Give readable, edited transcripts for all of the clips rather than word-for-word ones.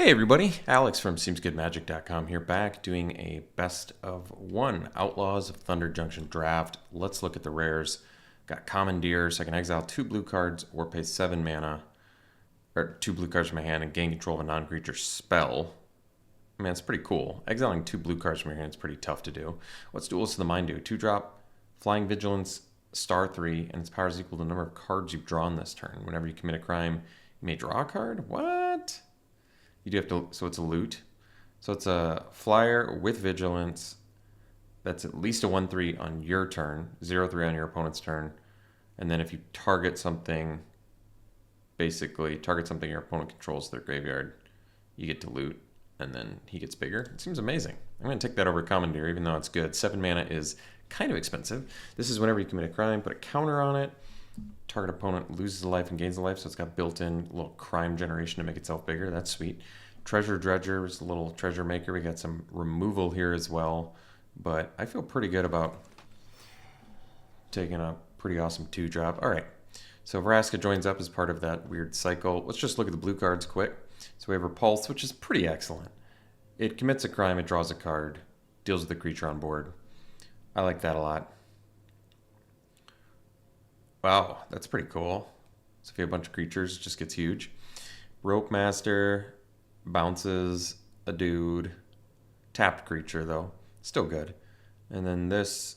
Hey everybody, Alex from SeemsGoodMagic.com here, back doing a best of one Outlaws of Thunder Junction draft. Let's look at the rares. Got Commandeer, so I can exile 2 blue cards or pay 7 mana, or 2 blue cards from my hand and gain control of a non-creature spell. Man, it's pretty cool. Exiling 2 blue cards from your hand is pretty tough to do. What's Duelist of the Mind do? 2-drop, Flying Vigilance, star 3, and its power is equal to the number of cards you've drawn this turn. Whenever you commit a crime, you may draw a card? What? You do have to, so it's a loot. So it's a flyer with vigilance. That's at least a 1/3 on your turn, 0/3 on your opponent's turn. And then if you target something, basically target something your opponent controls their graveyard, you get to loot, and then he gets bigger. It seems amazing. I'm going to take that over Commandeer, even though it's good. 7 mana is kind of expensive. This is whenever you commit a crime, put a counter on it. Target opponent loses a life and gains a life, so it's got built-in little crime generation to make itself bigger. That's sweet. Treasure Dredger is a little treasure maker. We got some removal here as well, but I feel pretty good about taking a pretty awesome 2-drop. All right, so Vraska joins up as part of that weird cycle. Let's just look at the blue cards quick. So we have Repulse, which is pretty excellent. It commits a crime, it draws a card, deals with the creature on board. I like that a lot. Wow, that's pretty cool. So if you have a bunch of creatures, it just gets huge. Rope Master bounces a dude. Tapped creature, though. Still good. And then this,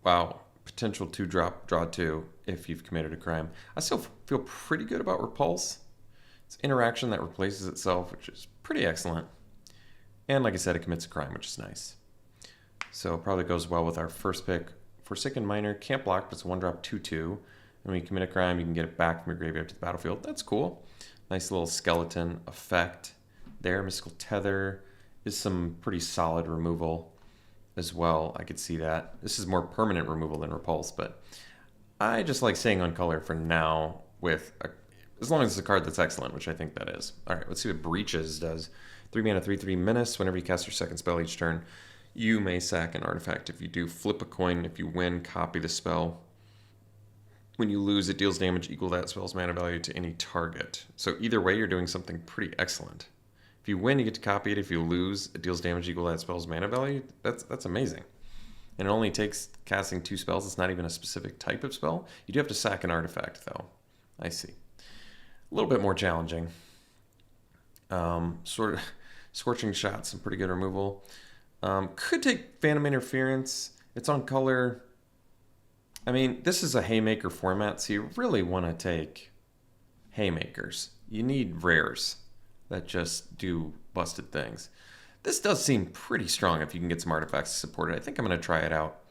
wow, potential 2-drop, draw 2 if you've committed a crime. I still feel pretty good about Repulse. It's interaction that replaces itself, which is pretty excellent. And like I said, it commits a crime, which is nice. So probably goes well with our first pick. Forsaken Miner, can't block, but it's a 1-drop 2/2. And when you commit a crime, you can get it back from your graveyard to the battlefield. That's cool. Nice little skeleton effect there. Mystical Tether is some pretty solid removal as well. I could see that. This is more permanent removal than Repulse, but I just like staying on color for now as long as it's a card that's excellent, which I think that is. All right, let's see what Breaches does. 3 mana, 3/3 Menace. Whenever you cast your second spell each turn, you may sack an artifact. If you do, flip a coin. If you win, copy the spell. When you lose, it deals damage equal to that spell's mana value to any target. So either way, you're doing something pretty excellent. If you win, you get to copy it. If you lose, it deals damage equal to that spell's mana value. That's amazing. And it only takes casting 2 spells. It's not even a specific type of spell. You do have to sack an artifact, though. I see. A little bit more challenging. Sort of Scorching Shot, some pretty good removal. Could take Phantom Interference. It's on color. I mean, this is a Haymaker format, so you really want to take Haymakers. You need rares that just do busted things. This does seem pretty strong if you can get some artifacts to support it. I think I'm going to try it out.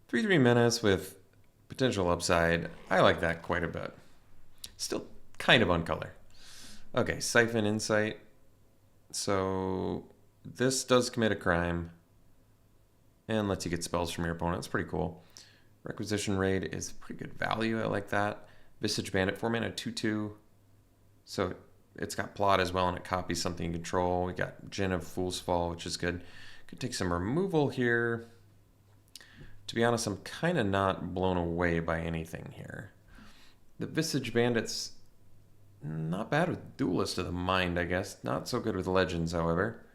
3/3 Menace with potential upside. I like that quite a bit. Still kind of on color. Okay, Siphon Insight. So this does commit a crime and lets you get spells from your opponent. It's pretty cool. Requisition Raid is pretty good value. I like that. Visage Bandit, 4 mana, 2/2. So it's got Plot as well, and it copies something you control. We got Djinn of Fool's Fall, which is good. Could take some removal here. To be honest, I'm kind of not blown away by anything here. The Visage Bandit's not bad with Duelist of the Mind, I guess. Not so good with Legends, however.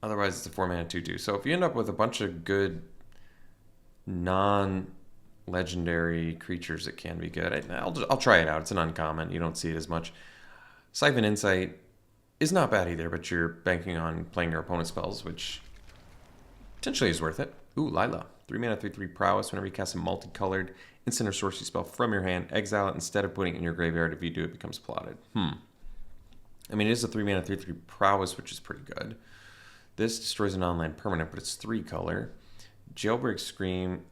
Otherwise, it's a 4 mana, 2/2. So if you end up with a bunch of good non-legendary creatures, it can be good. I'll try it out. It's an uncommon. You don't see it as much. Siphon Insight is not bad either, but you're banking on playing your opponent's spells, which potentially is worth it. Ooh, Lila. 3 mana, 3/3 Prowess. Whenever you cast a multicolored instant or sorcery spell from your hand, exile it instead of putting it in your graveyard. If you do, it becomes plotted. I mean, it is a 3 mana, 3/3 Prowess, which is pretty good. This destroys a non-land permanent, but it's 3 color. Jailbreak Scheme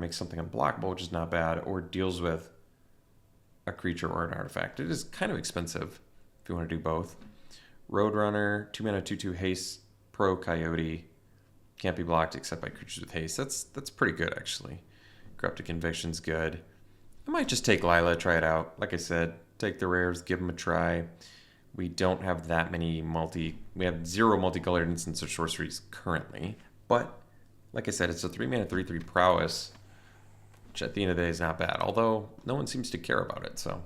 makes something unblockable, which is not bad, or deals with a creature or an artifact. It is kind of expensive if you want to do both. Roadrunner, 2 mana, 2/2 Haste, Pro Coyote. Can't be blocked except by creatures with haste. That's pretty good, actually. Corrupted Conviction's good. I might just take Lila, try it out. Like I said, take the rares, give them a try. We don't have that many we have 0 multicolored instants or sorceries currently, but like I said, it's a 3 mana, 3/3 Prowess, which at the end of the day is not bad, although no one seems to care about it, so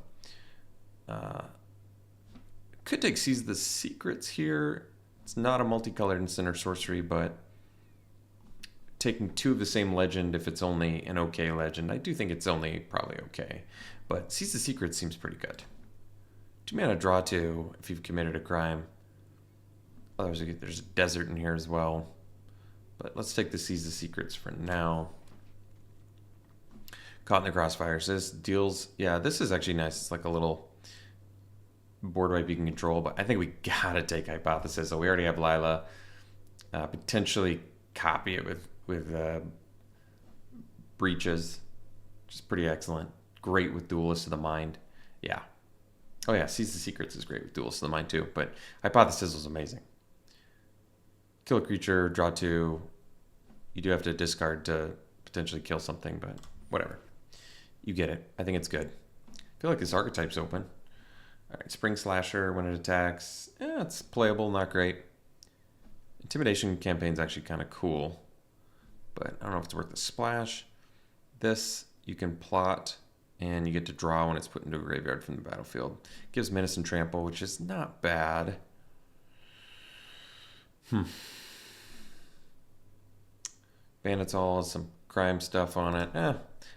Could take Seize the Secrets here. It's not a multicolored instant or sorcery, but taking 2 of the same legend if it's only an okay legend. I do think it's only probably okay. But Seize the Secrets seems pretty good. 2 mana, draw 2 if you've committed a crime. Oh, there's a desert in here as well. But let's take the Seize the Secrets for now. Caught in the Crossfires. This deals... Yeah, this is actually nice. It's like a little board wipe you can control. But I think we gotta take Hypothesis. So we already have Lila. Potentially copy it with Breaches. Which is pretty excellent. Great with Duelist of the Mind. Yeah. Oh yeah, Seize the Secrets is great with Duelist of the Mind too. But Hypothesis was amazing. Kill a creature, draw 2. You do have to discard to potentially kill something, but whatever. You get it. I think it's good. I feel like this archetype's open. All right, Spring Slasher when it attacks. It's playable, not great. Intimidation campaign's actually kind of cool, but I don't know if it's worth the splash. This, you can plot, and you get to draw when it's put into a graveyard from the battlefield. Gives Menace and Trample, which is not bad. Bandits Hall has some crime stuff on it.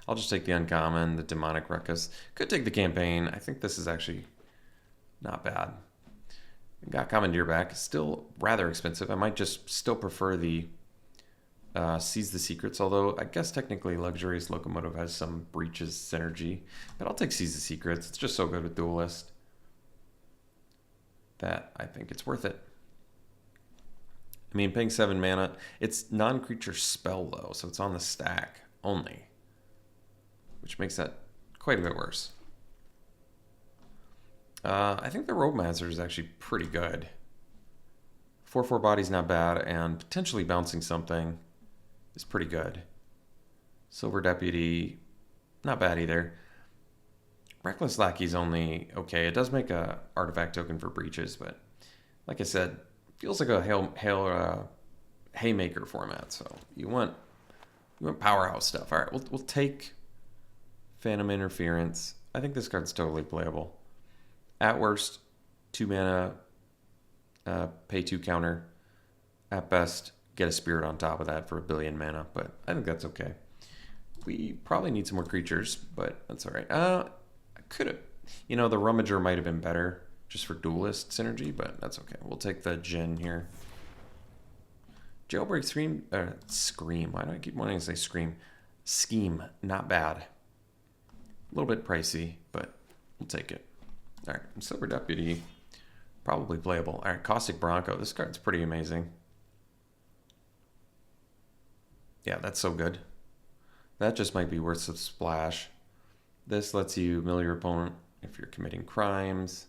I'll just take the uncommon, the Demonic Ruckus. Could take the campaign. I think this is actually not bad. Got Commandeer back. Still rather expensive. I might just still prefer the Seize the Secrets, although I guess technically Luxurious Locomotive has some Breaches synergy. But I'll take Seize the Secrets. It's just so good with Duelist that I think it's worth it. I mean, paying 7 mana, it's non-creature spell though, so it's on the stack only, which makes that quite a bit worse. I think the Roguemaster is actually pretty good. 4/4 body's not bad, and potentially bouncing something is pretty good. Silver Deputy, not bad either. Reckless Lackey's only okay. It does make a artifact token for Breaches, but like I said, feels like a haymaker format. So you want powerhouse stuff. All right, we'll take Phantom Interference. I think this card's totally playable. At worst, 2 mana, pay 2 counter. At best, get a Spirit on top of that for 1 billion mana, but I think that's okay. We probably need some more creatures, but that's all right. I could have, the Rummager might have been better just for Duelist synergy, but that's okay. We'll take the Djinn here. Jailbreak Scream. Why do I keep wanting to say Scream? Scheme, not bad. A little bit pricey, but we'll take it. All right, Silver Deputy, probably playable. All right, Caustic Bronco. This card's pretty amazing. Yeah, that's so good. That just might be worth some splash. This lets you mill your opponent if you're committing crimes.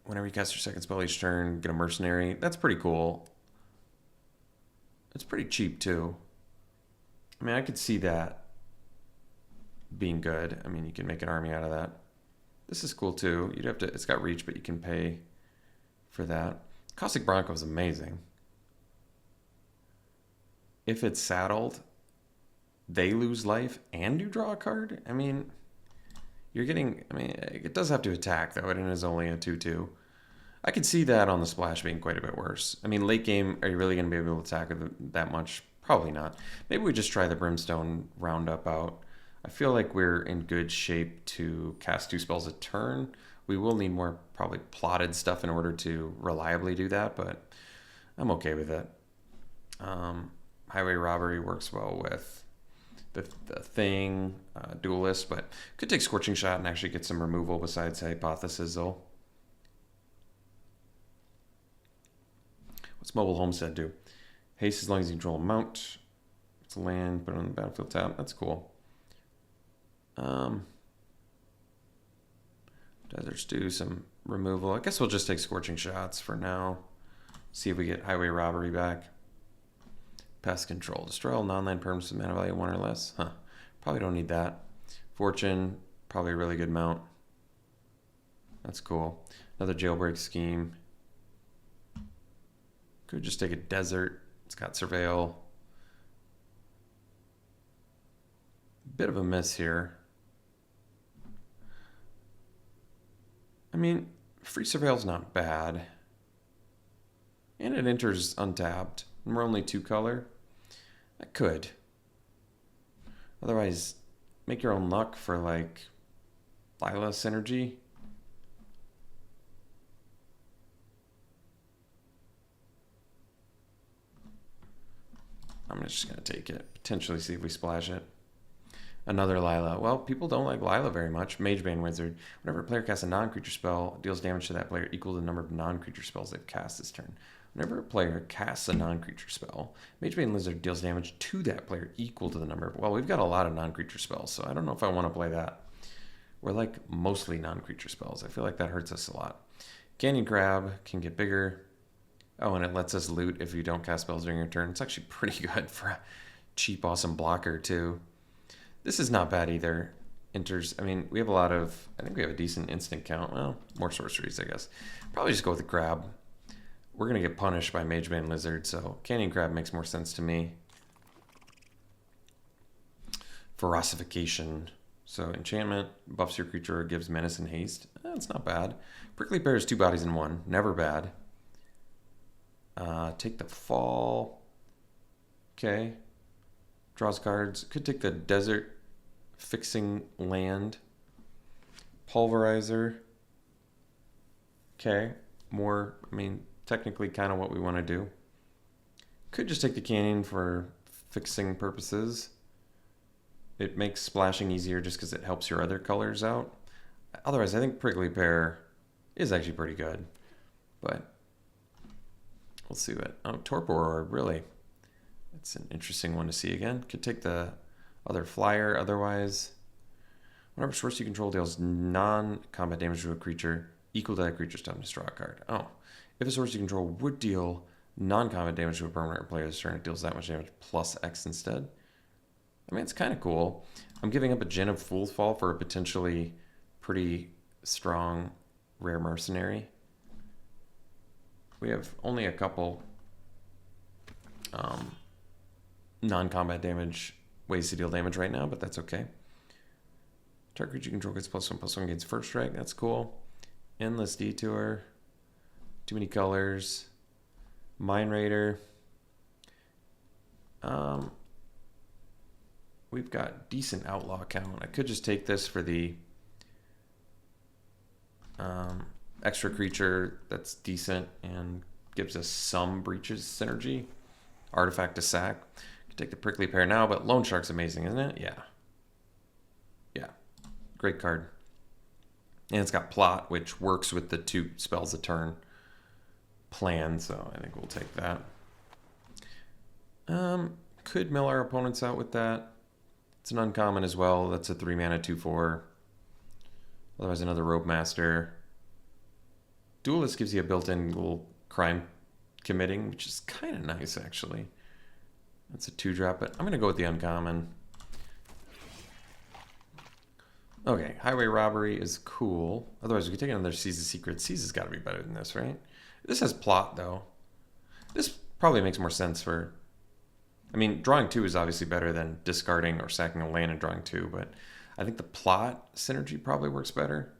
Whenever you cast your second spell each turn, get a Mercenary. That's pretty cool. It's pretty cheap too. I mean, I could see that being good. I mean, you can make an army out of that. This is cool too. You'd have to, it's got reach, but you can pay for that. Caustic Bronco is amazing. If it's saddled, they lose life and you draw a card. I mean, it does have to attack though, and it is only a 2/2. I could see that on the splash being quite a bit worse. I mean, late game, are you really going to be able to attack with that much? Probably not. Maybe we just try the Brimstone Roundup out. I feel like we're in good shape to cast 2 spells a turn. We will need more probably plotted stuff in order to reliably do that, but I'm okay with it. Highway Robbery works well with the Thing, Duelist, but could take Scorching Shot and actually get some removal besides Hypothesis though. What's Mobile Homestead do? Haste as long as you control a mount. It's a land, put it on the battlefield tab. That's cool. Deserts do some removal. I guess we'll just take Scorching Shots for now. See if we get Highway Robbery back. Pest Control. Destroy all non-land permanents with mana value 1 or less. Probably don't need that. Fortune. Probably a really good mount. That's cool. Another Jailbreak Scheme. Could just take a Desert. It's got Surveil. Bit of a miss here. I mean, Free Surveil's not bad. And it enters untapped. And we're only 2-color. I could. Otherwise, make your own luck for like Lila Synergy. I'm just going to take it. Potentially see if we splash it. Another Lila. Well, people don't like Lila very much. Magebane Wizard. Whenever a player casts a non-creature spell, deals damage to that player equal to the number of non-creature spells they've cast this turn. Whenever a player casts a non-creature spell, Magebane Wizard deals damage to that player equal to the number of... Well, we've got a lot of non-creature spells, so I don't know if I want to play that. We're like mostly non-creature spells. I feel like that hurts us a lot. Canyon Crab can get bigger. Oh, and it lets us loot if you don't cast spells during your turn. It's actually pretty good for a cheap, awesome blocker, too. This is not bad either. Enters, I mean, we have a lot of... I think we have a decent instant count. Well, more sorceries, I guess. Probably just go with the Crab. We're going to get punished by Magebane Lizard, so Canyon Crab makes more sense to me. Ferocification. So enchantment, buffs your creature, gives menace and haste. That's not bad. Prickly Pear is 2 bodies in 1. Never bad. Take the fall. Okay. Draws cards. Could take the desert. Fixing land. Pulverizer. Okay. More, I mean, technically kind of what we want to do. Could just take the canyon for fixing purposes. It makes splashing easier just because it helps your other colors out. Otherwise, I think Prickly Pear is actually pretty good. But we'll see what... Oh, Torpor, really. It's an interesting one to see again. Could take the other flyer. Otherwise, whenever source you control deals non-combat damage to a creature equal to that creature's time to draw a card. Oh. If a source you control would deal non-combat damage to a permanent or player's turn, it deals that much damage plus X instead. I mean, it's kind of cool. I'm giving up a Djinn of Fool's Fall for a potentially pretty strong rare mercenary. We have only a couple non-combat damage ways to deal damage right now, but that's okay. Target creature you control gets +1/+1 against first strike. That's cool. Endless Detour. Too many colors. Mind Raider. We've got decent outlaw count. I could just take this for the extra creature that's decent and gives us some breaches synergy. Artifact to sack. Could take the Prickly Pear now, but Loan Shark's amazing, isn't it? Yeah. Yeah. Great card. And it's got Plot, which works with the 2 spells a turn plan, so I think we'll take that. Could mill our opponents out with that. It's an uncommon as well. That's a 3 mana 2/4. Otherwise, another Robe Master. Duelist gives you a built-in little crime committing, which is kind of nice, actually. That's a 2-drop, but I'm going to go with the uncommon. Okay, Highway Robbery is cool. Otherwise, we could take another Seize the Secret. Seize has got to be better than this, right? This has Plot, though. This probably makes more sense for... I mean, drawing 2 is obviously better than discarding or sacking a land and drawing 2, but I think the Plot synergy probably works better.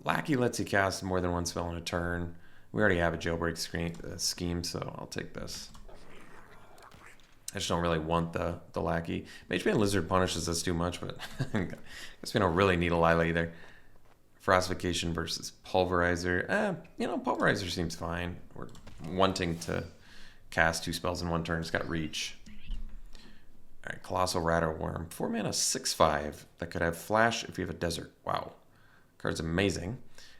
Lackey lets you cast more than 1 spell in a turn. We already have a jailbreak scheme, so I'll take this. I just don't really want the Lackey. Magebane Lizard punishes us too much, but I guess we don't really need a Lila either. Ferocification versus Pulverizer. You know, Pulverizer seems fine. We're wanting to cast 2 spells in 1 turn. It's got reach. All right, Colossal Ratterworm. 4 mana, 6/5. That could have Flash if you have a Desert. Wow. Card's amazing.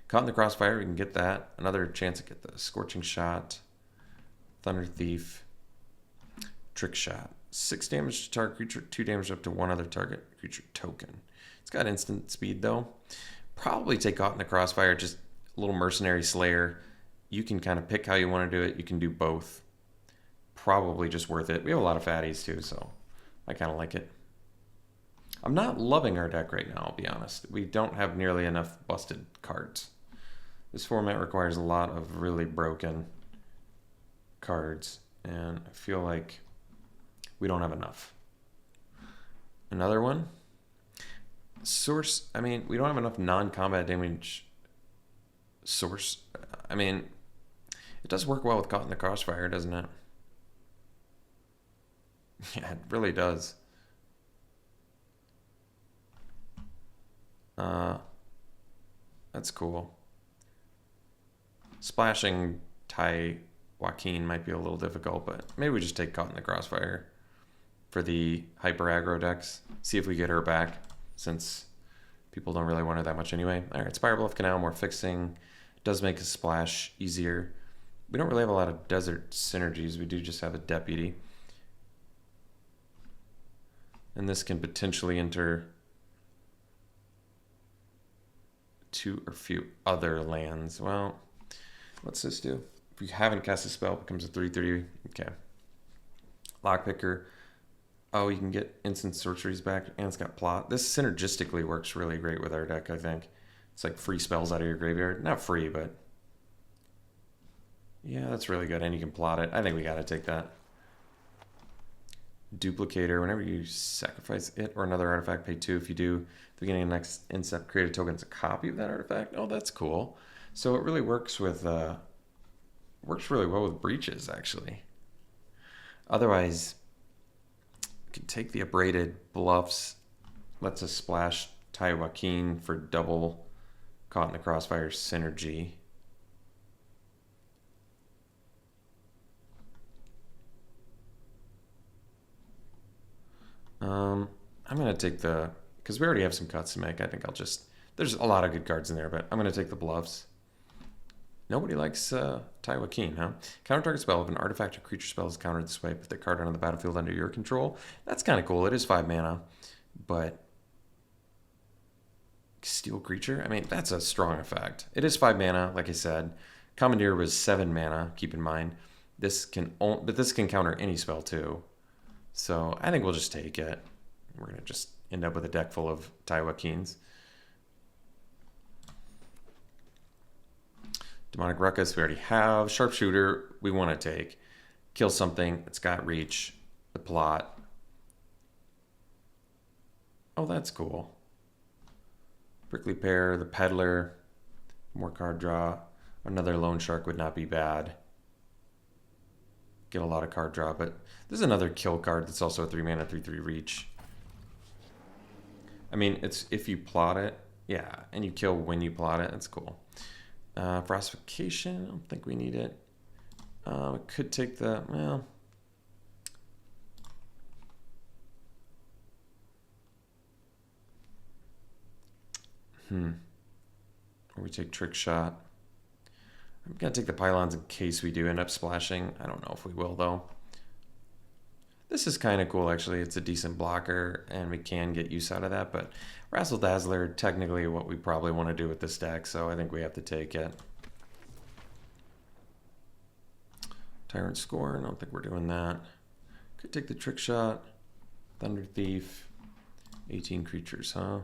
Caught in the Crossfire, we can get that. Another chance to get the Scorching Shot. Thunder Thief. Trick Shot. 6 damage to target creature, 2 damage up to 1 other target creature token. It's got instant speed, though. Probably take Caught in the Crossfire, just a little Mercenary Slayer. You can kind of pick how you want to do it. You can do both. Probably just worth it. We have a lot of fatties, too, so I kind of like it. I'm not loving our deck right now, I'll be honest. We don't have nearly enough busted cards. This format requires a lot of really broken cards, and I feel like we don't have enough. Another one. Source, I mean, we don't have enough non-combat damage source. I mean, it does work well with Caught in the Crossfire, doesn't it? Yeah, it really does. That's cool. Splashing Ty Joaquin might be a little difficult, but maybe we just take Caught in the Crossfire for the hyper aggro decks. See if we get her back, since people don't really want her that much anyway. All right, Spire Bluff Canal, more fixing. Does make a splash easier. We don't really have a lot of desert synergies. We do just have a Deputy. And this can potentially enter two or few other lands. Well, what's this do? If you haven't cast a spell, it becomes a 3/3. Okay. Lockpicker. Oh, you can get instant sorceries back, and it's got plot. This synergistically works really great with our deck, I think. It's like free spells out of your graveyard. Not free, but yeah, that's really good. And you can plot it. I think we gotta take that. Duplicator. Whenever you sacrifice it or another artifact, pay 2. If you do, at the beginning of the next instep, create a token as a copy of that artifact. Oh, that's cool. So it really works with works really well with breaches, actually. Otherwise, we could take the Abraded Bluffs. Lets us splash Ty Joaquin for double Caught in the Crossfire synergy. I'm going to take the, because we already have some cuts to make, I think I'll just, there's a lot of good cards in there, but I'm going to take the Bluffs. Nobody likes Ty Joaquin, huh? Counter target spell. If an artifact or creature spell is countered this way, put the card onto the battlefield under your control. That's kind of cool. It is 5 mana, but Steel Creature, I mean, that's a strong effect. It is 5 mana, like I said. Commandeer was 7 mana, keep in mind. But this can counter any spell too. So I think we'll just take it. We're going to just end up with a deck full of Ty Joaquins. Demonic Ruckus we already have. Sharpshooter we want to take. Kill something. It's got reach. The plot. Oh, that's cool. Prickly Pear, the Peddler. More card draw. Another Loan Shark would not be bad. Get a lot of card draw, but there's another kill card that's also a 3 mana 3/3 reach. I mean, it's if you plot it, yeah, and you kill when you plot it. That's cool. Frostfication, I don't think we need it. Could take the, well, or we take Trick Shot. I'm gonna take the Pylons in case we do end up splashing. I don't know if we will though. This is kind of cool actually. It's a decent blocker and we can get use out of that, but Razzle Dazzler, technically what we probably want to do with this deck, so I think we have to take it. Tyrant Scorn, I don't think we're doing that. Could take the Trick Shot. Thunder Thief. 18 creatures, huh?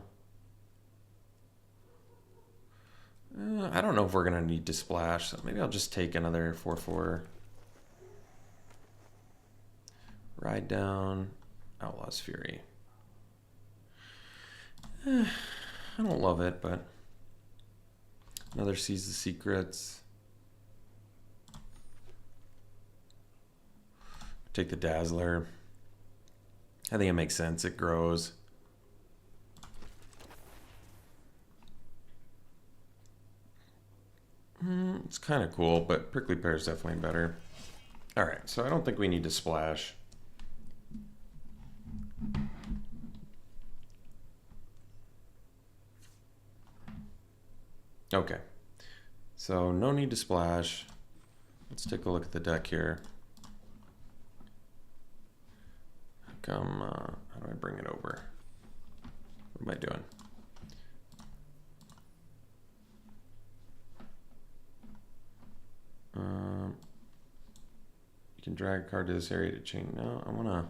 I don't know if we're going to need to splash, so maybe I'll just take another 4/4. Ride Down. Outlaws Fury. I don't love it, but another Seize the Secrets. Take the Dazzler. I think it makes sense. It grows. It's kind of cool, but Prickly Pear is definitely better. All right, so I don't think we need to splash. Okay, so no need to splash. Let's take a look at the deck here. How do I bring it over? What am I doing? You can drag a card to this area to change. No, I want to.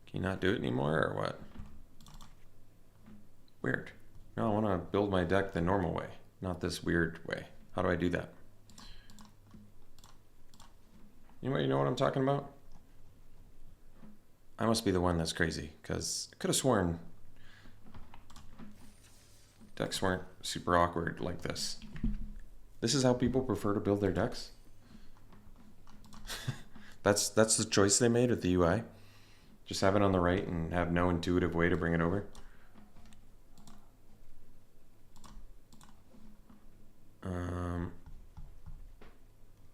Can you not do it anymore or what? Weird. No, I want to build my deck the normal way, not this weird way. How do I do that? Anybody know what I'm talking about? I must be the one that's crazy, because I could have sworn decks weren't super awkward like this. This is how people prefer to build their decks? That's the choice they made with the UI? Just have it on the right and have no intuitive way to bring it over?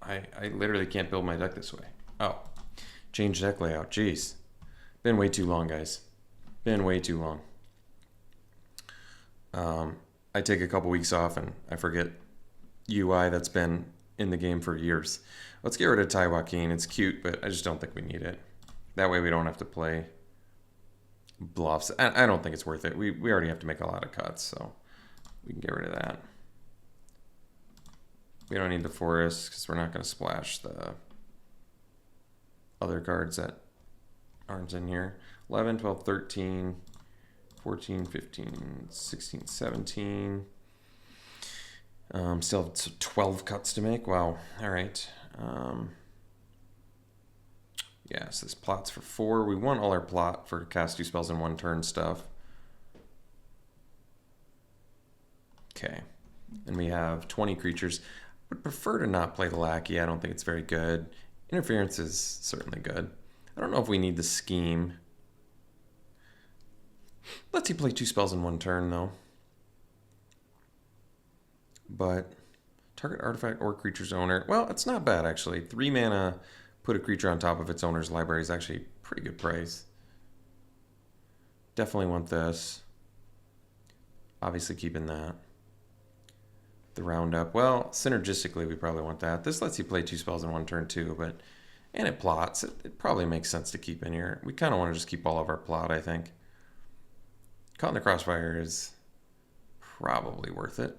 I literally can't build my deck this way. Oh, change deck layout. Jeez. Been way too long, guys. Been way too long. I take a couple weeks off and I forget UI that's been in the game for years. Let's get rid of Ty Joaquin. It's cute, but I just don't think we need it. That way we don't have to play bluffs. I don't think it's worth it. We already have to make a lot of cuts, so we can get rid of that. We don't need the forest because we're not going to splash the other cards that aren't in here. 11, 12, 13, 14, 15, 16, 17. Still have 12 cuts to make. Wow. All right. Yeah, so this plot's for 4. We want all our plot for cast 2 spells in 1 turn stuff. Okay. And we have 20 creatures. Would prefer to not play the Lackey. I don't think it's very good. Interference is certainly good. I don't know if we need the scheme. Let's play 2 spells in 1 turn, though. But target artifact or creature's owner. Well, it's not bad, actually. 3 mana, put a creature on top of its owner's library is actually pretty good price. Definitely want this. Obviously keeping that. The roundup. Well, synergistically, we probably want that. This lets you play 2 spells in 1 turn, too, but... And it plots. It probably makes sense to keep in here. We kind of want to just keep all of our plot, I think. Caught in the Crossfire is probably worth it.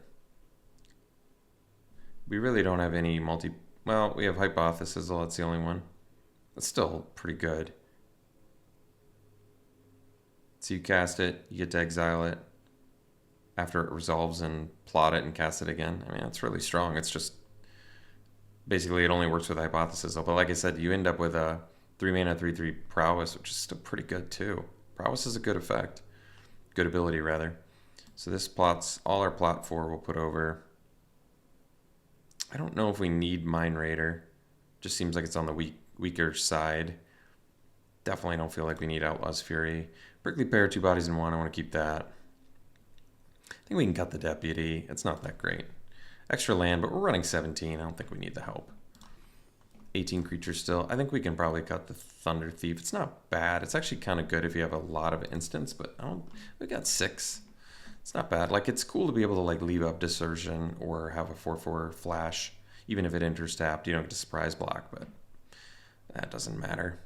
We really don't have any multi... Well, we have Hypothesis, so that's the only one. That's still pretty good. So you cast it, you get to exile it. After it resolves and plot it and cast it again. I mean, that's really strong. It's just... Basically, it only works with Hypothesis. But like I said, you end up with a 3 mana, 3/3 Prowess, which is still pretty good, too. Prowess is a good effect. Good ability, rather. So this plots... All our plot 4 we'll put over... I don't know if we need Mind Raider. Just seems like it's on the weaker side. Definitely don't feel like we need Outlaw's Fury. Prickly Pear, 2 bodies in 1. I want to keep that. I think we can cut the Deputy. It's not that great. Extra land, but we're running 17. I don't think we need the help. 18 creatures still. I think we can probably cut the Thunder Thief. It's not bad. It's actually kind of good if you have a lot of instants, but we got 6. It's not bad. Like, it's cool to be able to like leave up Desertion or have a 4/4 flash, even if it enters tapped. You don't get to surprise block, but that doesn't matter.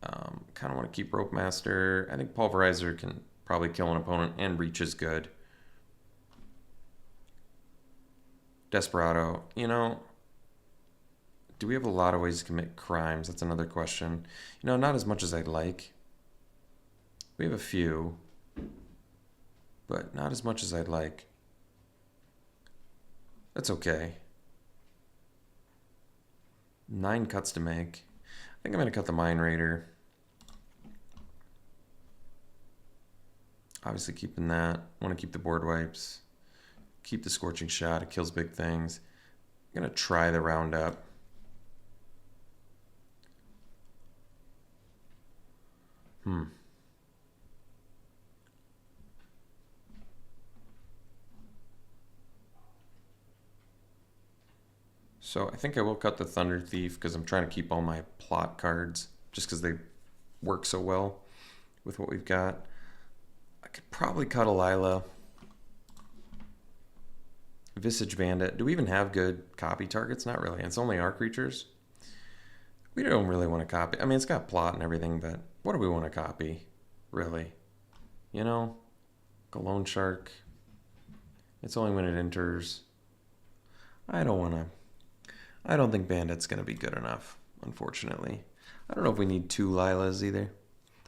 Kind of want to keep Rope Master. I think Pulverizer can probably kill an opponent, and Reach is good. Desperado, you know, do we have a lot of ways to commit crimes? That's another question. You know, not as much as I'd like. We have a few, but not as much as I'd like. That's okay. 9 cuts to make. I think I'm going to cut the Mind Raider. Obviously keeping that. Want to keep the board wipes. Keep the Scorching Shot. It kills big things. I'm going to try the Roundup. So I think I will cut the Thunder Thief because I'm trying to keep all my plot cards just because they work so well with what we've got. I could probably cut a Lila. Visage Bandit. Do we even have good copy targets? Not really. It's only our creatures. We don't really want to copy. I mean, it's got plot and everything, but what do we want to copy? Really? You know? Loan Shark. It's only when it enters. I don't think Bandit's going to be good enough, unfortunately. I don't know if we need 2 Lilas either.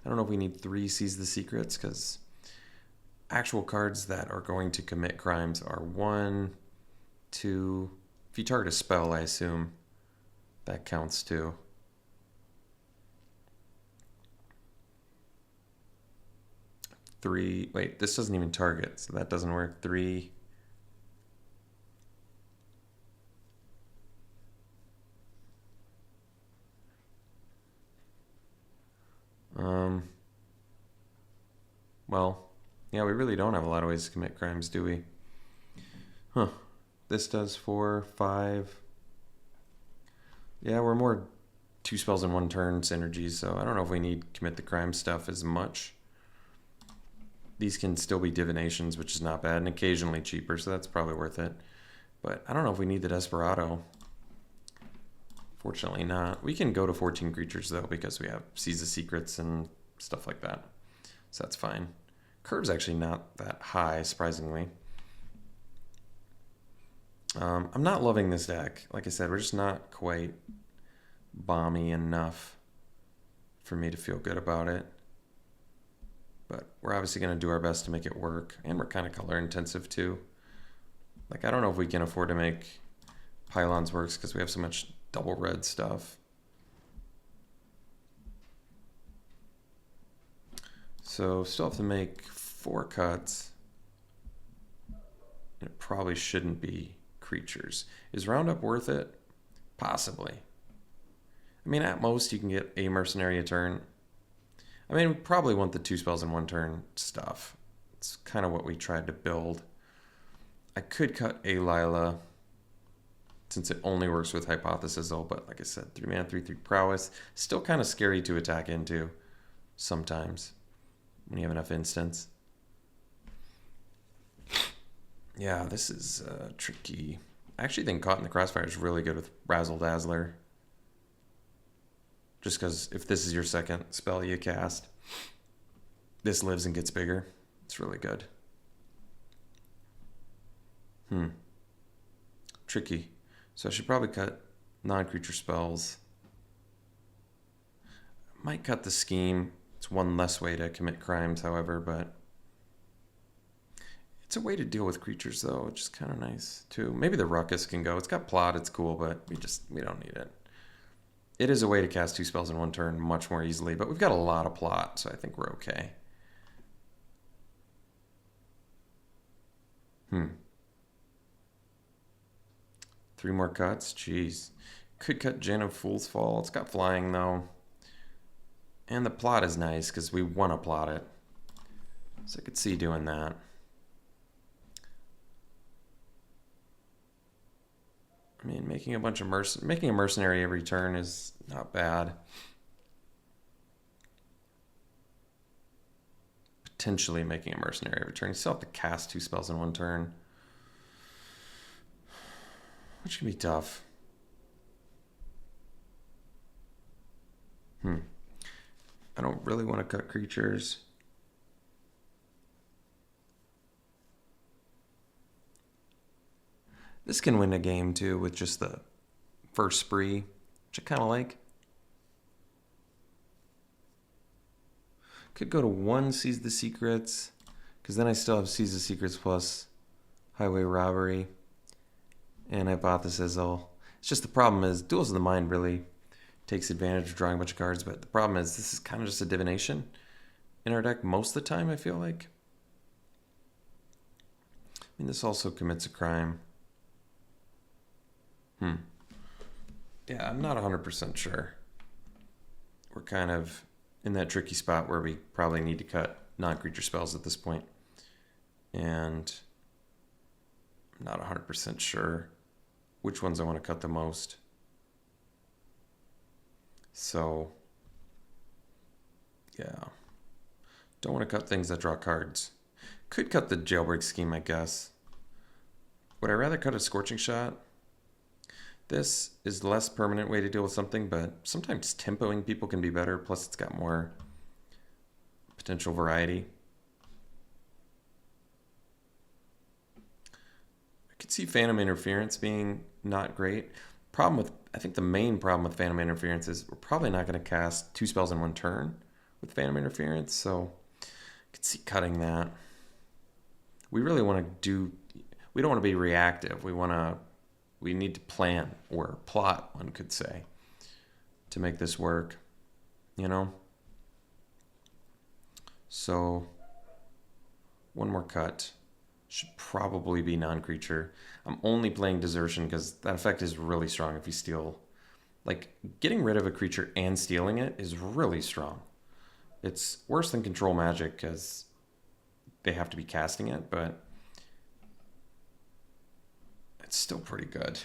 I don't know if we need 3 Seize the Secrets, because actual cards that are going to commit crimes are 1, 2... If you target a spell, I assume that counts too. 3. Wait, this doesn't even target, so that doesn't work. 3. Well, yeah, we really don't have a lot of ways to commit crimes, do we? Huh. This does 4, 5. Yeah, we're more 2 spells in 1 turn synergies, so I don't know if we need commit the crime stuff as much. These can still be divinations, which is not bad, and occasionally cheaper, so that's probably worth it. But I don't know if we need the Desperado. Fortunately not. We can go to 14 creatures, though, because we have Seize the Secrets and stuff like that. So that's fine. Curve's actually not that high, surprisingly. I'm not loving this deck. Like I said, we're just not quite bomby enough for me to feel good about it. But we're obviously going to do our best to make it work. And we're kind of color intensive, too. Like, I don't know if we can afford to make Pylons works because we have so much double red stuff. So still have to make 4 cuts. And it probably shouldn't be creatures. Is Roundup worth it? Possibly. I mean, at most you can get a mercenary a turn. I mean, we probably want the 2 spells in 1 turn stuff. It's kind of what we tried to build. I could cut a Lila since it only works with Hypothesis, but like I said, 3 mana, 3/3 prowess. Still kind of scary to attack into sometimes when you have enough instants. Yeah, this is tricky. I actually think Caught in the Crossfire is really good with Razzle Dazzler. Just because if this is your second spell you cast, this lives and gets bigger. It's really good. Tricky. So I should probably cut non-creature spells. Might cut the Scheme. It's one less way to commit crimes, however, but it's a way to deal with creatures, though, which is kind of nice, too. Maybe the Ruckus can go. It's got Plot, it's cool, but we don't need it. It is a way to cast 2 spells in 1 turn much more easily, but we've got a lot of Plot, so I think we're okay. 3 more cuts? Jeez. Could cut Jinn of Fool's Fall. It's got flying, though. And the Plot is nice, because we want to plot it. So I could see doing that. I mean, making a mercenary every turn is not bad. Potentially making a mercenary every turn. You still have to cast 2 spells in 1 turn, which can be tough. I don't really want to cut creatures. This can win a game, too, with just the first spree, which I kind of like. Could go to 1 Seize the Secrets, because then I still have Seize the Secrets plus Highway Robbery and Hypothesis. It's just the problem is Duels of the Mind really takes advantage of drawing a bunch of cards, but the problem is this is kind of just a divination in our deck most of the time, I feel like. I mean, this also commits a crime. Yeah, I'm not 100% sure. We're kind of in that tricky spot where we probably need to cut non-creature spells at this point. And I'm not 100% sure which ones I want to cut the most. So, yeah. Don't want to cut things that draw cards. Could cut the Jailbreak Scheme, I guess. Would I rather cut a Scorching Shot? This is the less permanent way to deal with something, but sometimes tempoing people can be better, plus it's got more potential variety. I could see Phantom Interference being not great. I think the main problem with Phantom Interference is we're probably not going to cast 2 spells in 1 turn with Phantom Interference, so I could see cutting that. We really want to we don't want to be reactive. We need to plan or plot, one could say, to make this work, you know? So, one more cut. Should probably be non-creature. I'm only playing Desertion because that effect is really strong if you steal. Like, getting rid of a creature and stealing it is really strong. It's worse than Control Magic because they have to be casting it, but it's still pretty good.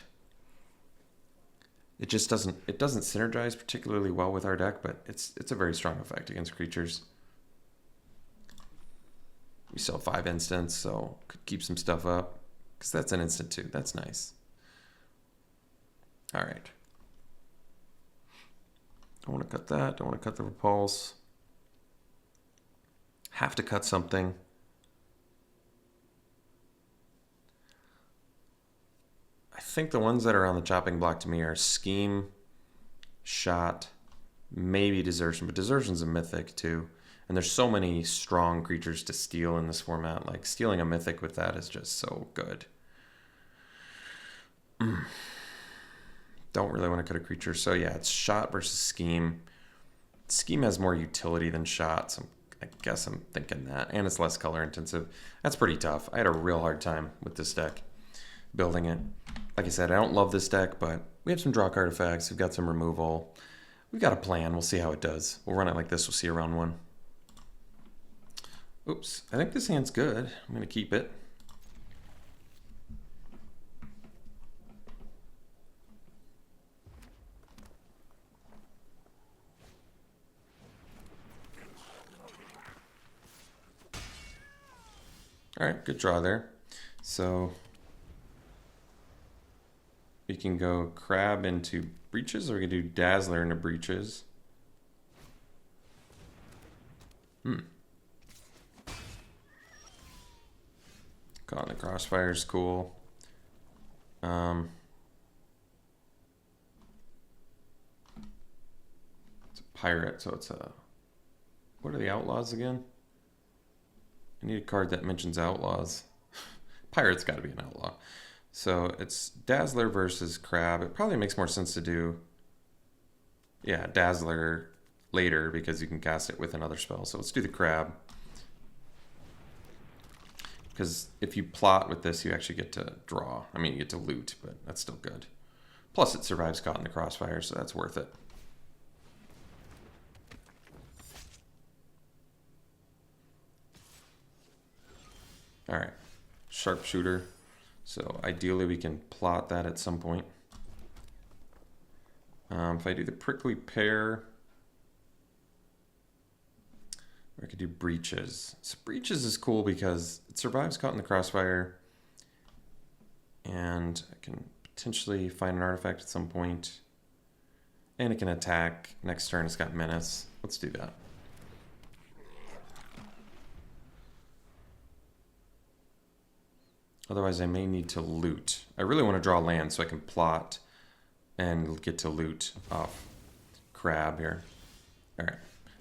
It just doesn't synergize particularly well with our deck, but it's a very strong effect against creatures. We sell 5 instants, so could keep some stuff up because that's an instant too. That's nice. All right. Don't want to cut that. Don't want to cut the repulse. Have to cut something. I think the ones that are on the chopping block to me are Scheme, Shot, maybe Desertion, but Desertion's a mythic too. And there's so many strong creatures to steal in this format. Like, stealing a mythic with that is just so good. Don't really want to cut a creature. So yeah, it's Shot versus Scheme. Scheme has more utility than Shot, so I guess I'm thinking that. And it's less color intensive. That's pretty tough. I had a real hard time with this deck, building it. Like I said, I don't love this deck, but we have some draw card effects. We've got some removal. We've got a plan. We'll see how it does. We'll run it like this. We'll see round 1. Oops. I think this hand's good. I'm going to keep it. All right, good draw there. So we can go Crab into Breaches, or we can do Dazzler into Breaches. Caught in the Crossfire is cool. It's a pirate, so it's a... What are the Outlaws again? I need a card that mentions Outlaws. Pirate's got to be an outlaw. So it's Dazzler versus Crab. It probably makes more sense to do, yeah, Dazzler later because you can cast it with another spell. So let's do the Crab. Because if you plot with this, you actually get to draw. I mean, you get to loot, but that's still good. Plus, it survives Caught in the Crossfire, so that's worth it. All right, Sharpshooter. So ideally, we can plot that at some point. If I do the Prickly Pear, or I could do Breaches. So Breaches is cool because it survives Caught in the Crossfire, and I can potentially find an artifact at some point, and it can attack next turn. It's got Menace. Let's do that. Otherwise, I may need to loot. I really want to draw land so I can plot and get to loot off Crab here. All right,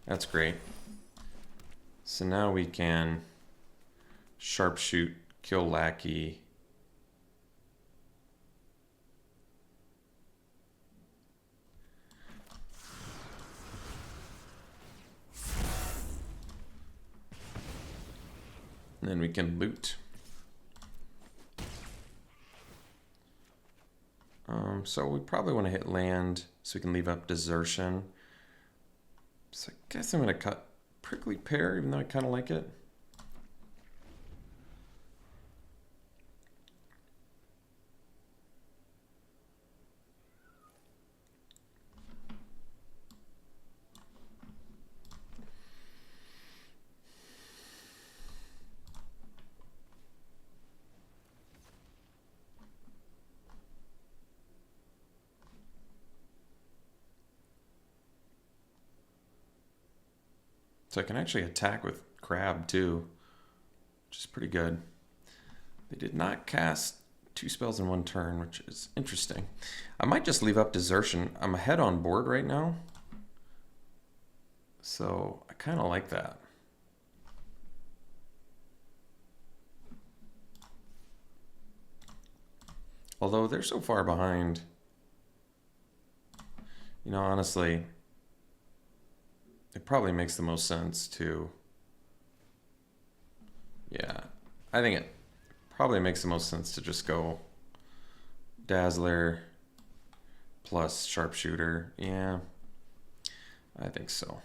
that's great. So now we can Sharpshoot, kill Lackey. And then we can loot. So we probably want to hit land so we can leave up Desertion. So I guess I'm going to cut Prickly Pear, even though I kind of like it. So I can actually attack with Crab too, which is pretty good. They did not cast 2 spells in 1 turn, which is interesting. I might just leave up Desertion. I'm ahead on board right now, so I kind of like that. Although they're so far behind, you know, honestly, it probably makes the most sense to Yeah, I think it probably makes the most sense to just go Dazzler plus Sharpshooter. Yeah, I think so.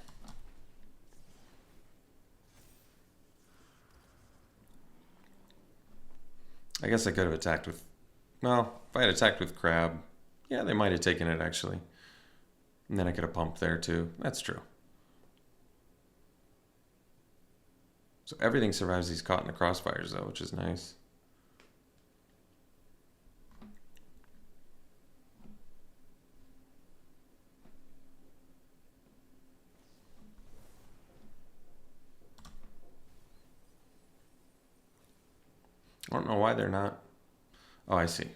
I guess I could have attacked with, well, if I had attacked with Crab, yeah, they might have taken it actually. And then I could have pumped there too. That's true. So everything survives these caught in the crossfires though, which is nice. I don't know why they're not. Oh, I see.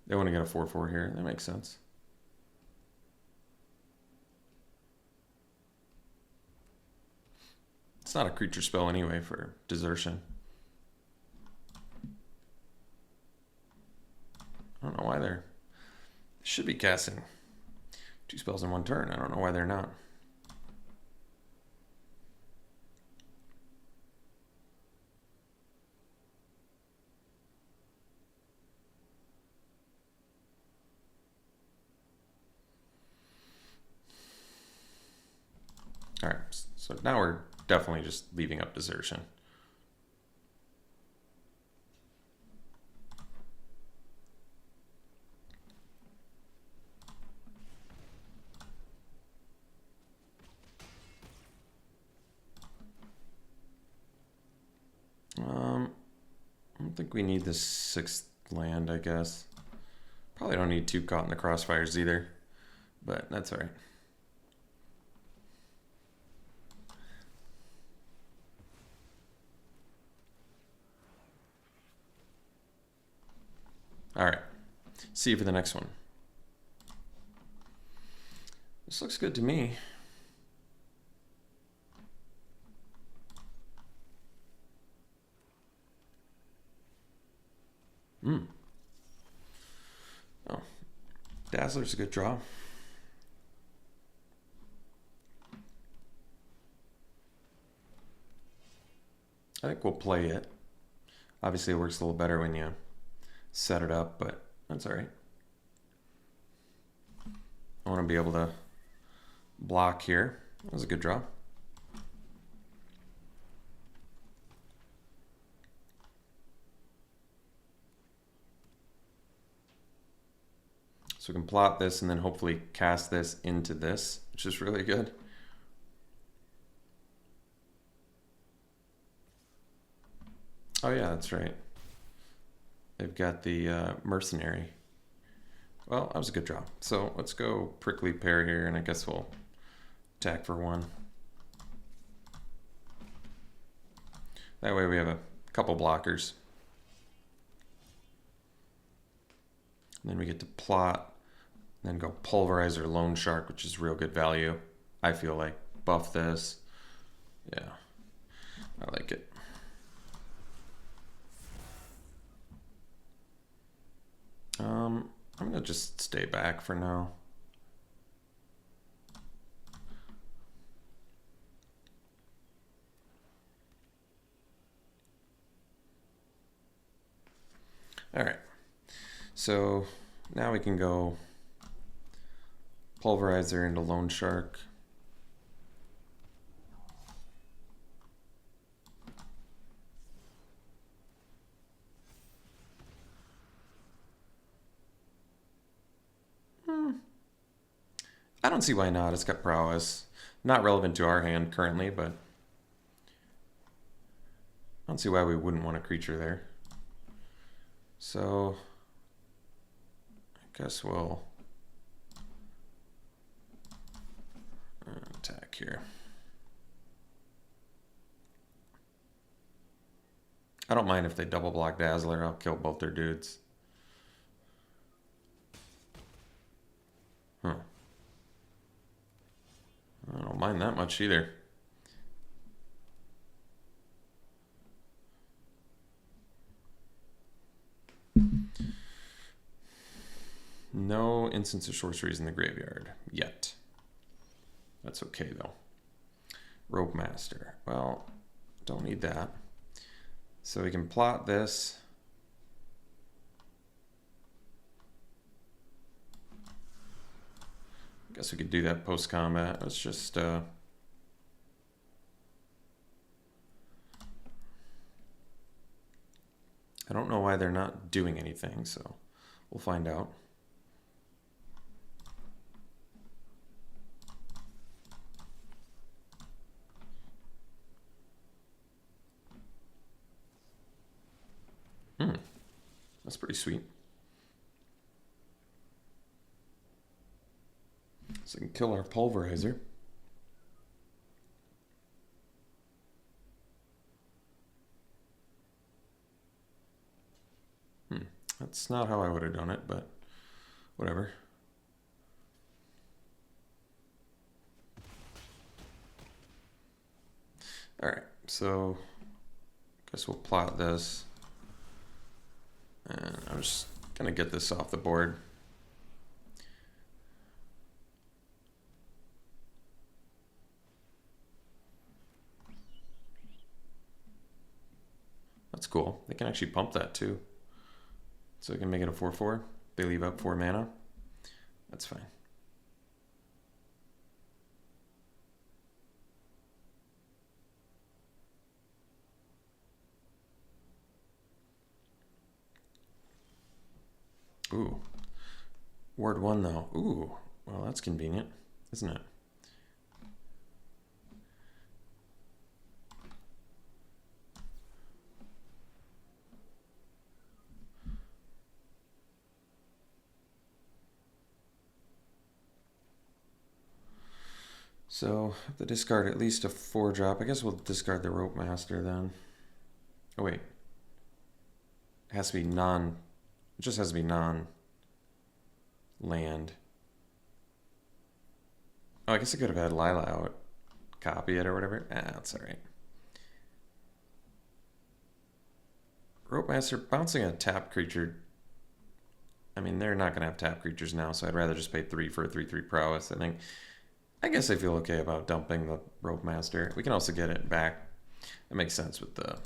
They want to get a 4/4 here. That makes sense. It's not a creature spell anyway for Desertion. I don't know why they're... Should be casting 2 spells in 1 turn. I don't know why they're not. All right, so now we're definitely just leaving up Desertion. I don't think we need the 6th land, I guess. Probably don't need 2 caught in the crossfires either, but that's all right. All right, see you for the next one. This looks good to me. Oh, Dazzler's a good draw. I think we'll play it. Obviously, it works a little better when you set it up, but that's all right. I want to be able to block here. That was a good draw. So we can plot this and then hopefully cast this into this, which is really good. Oh yeah, that's right. They've got the mercenary. Well, that was a good draw. So let's go prickly pear here, and I guess we'll attack for 1. That way we have a couple blockers. And then we get to plot, and then go Pulverizer Loan Shark, which is real good value. I feel like buff this. Yeah, I like it. I'm gonna just stay back for now. All right, so now we can go Pulverizer into Loan Shark. I don't see why not. It's got prowess. Not relevant to our hand currently, but I don't see why we wouldn't want a creature there. So I guess we'll attack here. I don't mind if they double block Dazzler. I'll kill both their dudes. Huh. I don't mind that much either. No instants of sorceries in the graveyard yet. That's okay though. Rope Master. Well, don't need that. So we can plot this. I guess we could do that post-combat. Let's just I don't know why they're not doing anything, so we'll find out. That's pretty sweet. So we can kill our pulverizer. That's not how I would have done it, but whatever. All right, so I guess we'll plot this. And I'm just gonna get this off the board. That's cool. They can actually pump that too. So we can make it a 4/4. They leave out 4 mana. That's fine. Ooh. Ward 1 though. Ooh. Well, that's convenient, isn't it? So, have to discard at least a 4-drop. I guess we'll discard the Rope Master then. Oh, wait. It has to be non... It just has to be non-land. Oh, I guess I could have had Lila out. Copy it or whatever. That's alright. Rope Master, bouncing a tap creature. I mean, they're not going to have tap creatures now, so I'd rather just pay 3 for a 3/3 prowess, I think. I guess I feel okay about dumping the Rope Master. We can also get it back. That makes sense with the...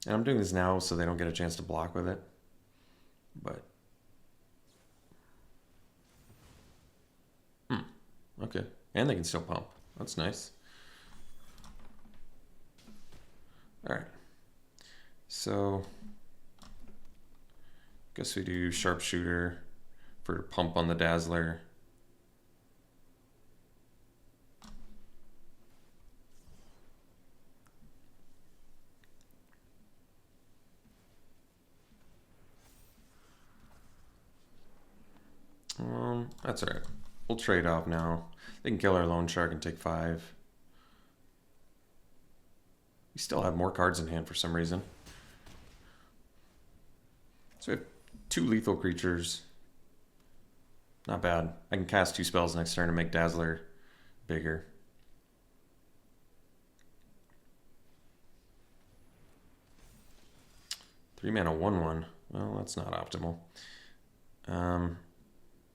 And I'm doing this now so they don't get a chance to block with it. But... Okay. And they can still pump. That's nice. Alright. So... Guess we do Sharpshooter for pump on the Dazzler. That's alright. We'll trade off now. They can kill our Lone Shark and take 5. We still have more cards in hand for some reason. So we have 2 lethal creatures. Not bad. I can cast 2 spells next turn to make Dazzler bigger. Three mana 1/1. Well, that's not optimal.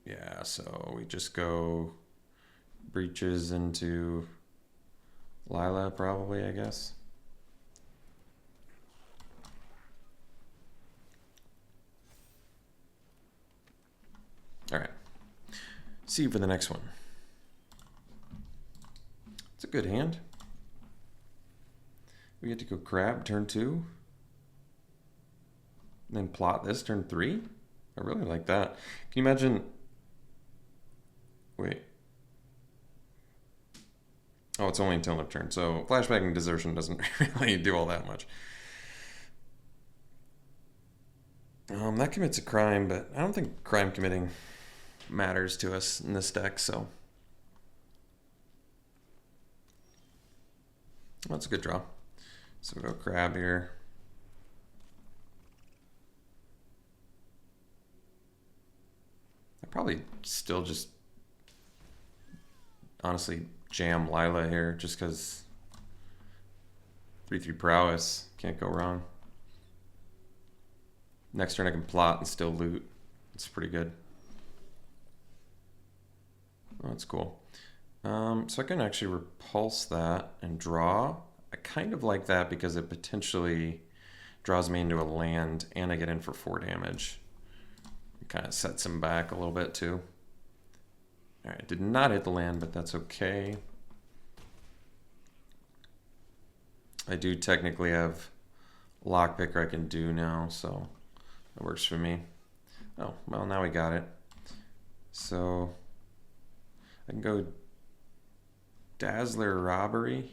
Yeah, so we just go Breaches into Lila probably, I guess. Alright. See you for the next one. It's a good hand. We get to go Crab turn 2. And then plot this turn 3. I really like that. Can you imagine... Wait. Oh, it's only until next turn. So Flashback and Desertion doesn't really do all that much. That commits a crime, but I don't think crime committing matters to us in this deck, so... That's a good draw. So we'll go Crab here. I probably still just honestly jam Lila here just because 3/3 prowess, can't go wrong. Next turn I can plot and still loot. It's pretty good. Oh, that's cool. So I can actually repulse that and draw. I kind of like that because it potentially draws me into a land and I get in for 4 damage. It kind of sets him back a little bit too. Alright, did not hit the land, but that's okay. I do technically have Lockpicker I can do now, so that works for me. Oh, well, now we got it. So I can go Dazzler Robbery.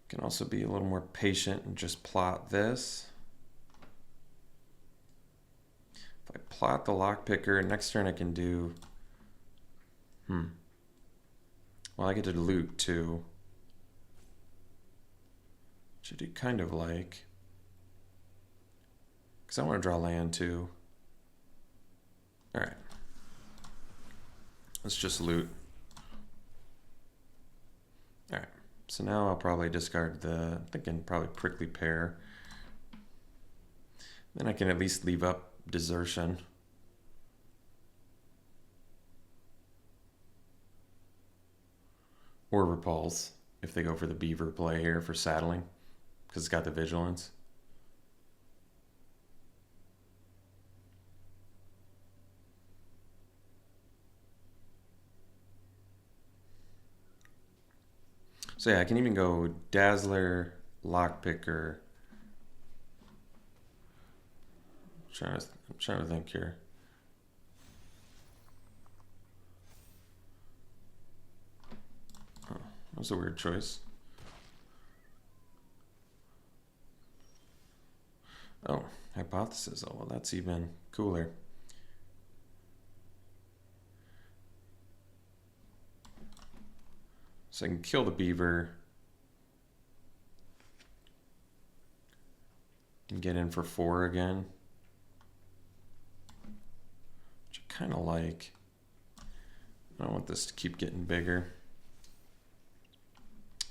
Can also be a little more patient and just plot this. If I plot the Lockpicker, next turn I can do... Well, I get to loot too. Which I do kind of like. Because I want to draw land too. Alright. Let's just loot. Alright. So now I'll probably discard the, I'm thinking probably Prickly Pear. Then I can at least leave up Desertion. Or Repulse, if they go for the Beaver play here for saddling, because it's got the Vigilance. So yeah, I can even go Dazzler, Lockpicker. I'm trying to think here. Oh, that was a weird choice. Oh, Hypothesis. Oh, well, that's even cooler. So I can kill the Beaver and get in for 4 again, which I kind of like. I don't want this to keep getting bigger.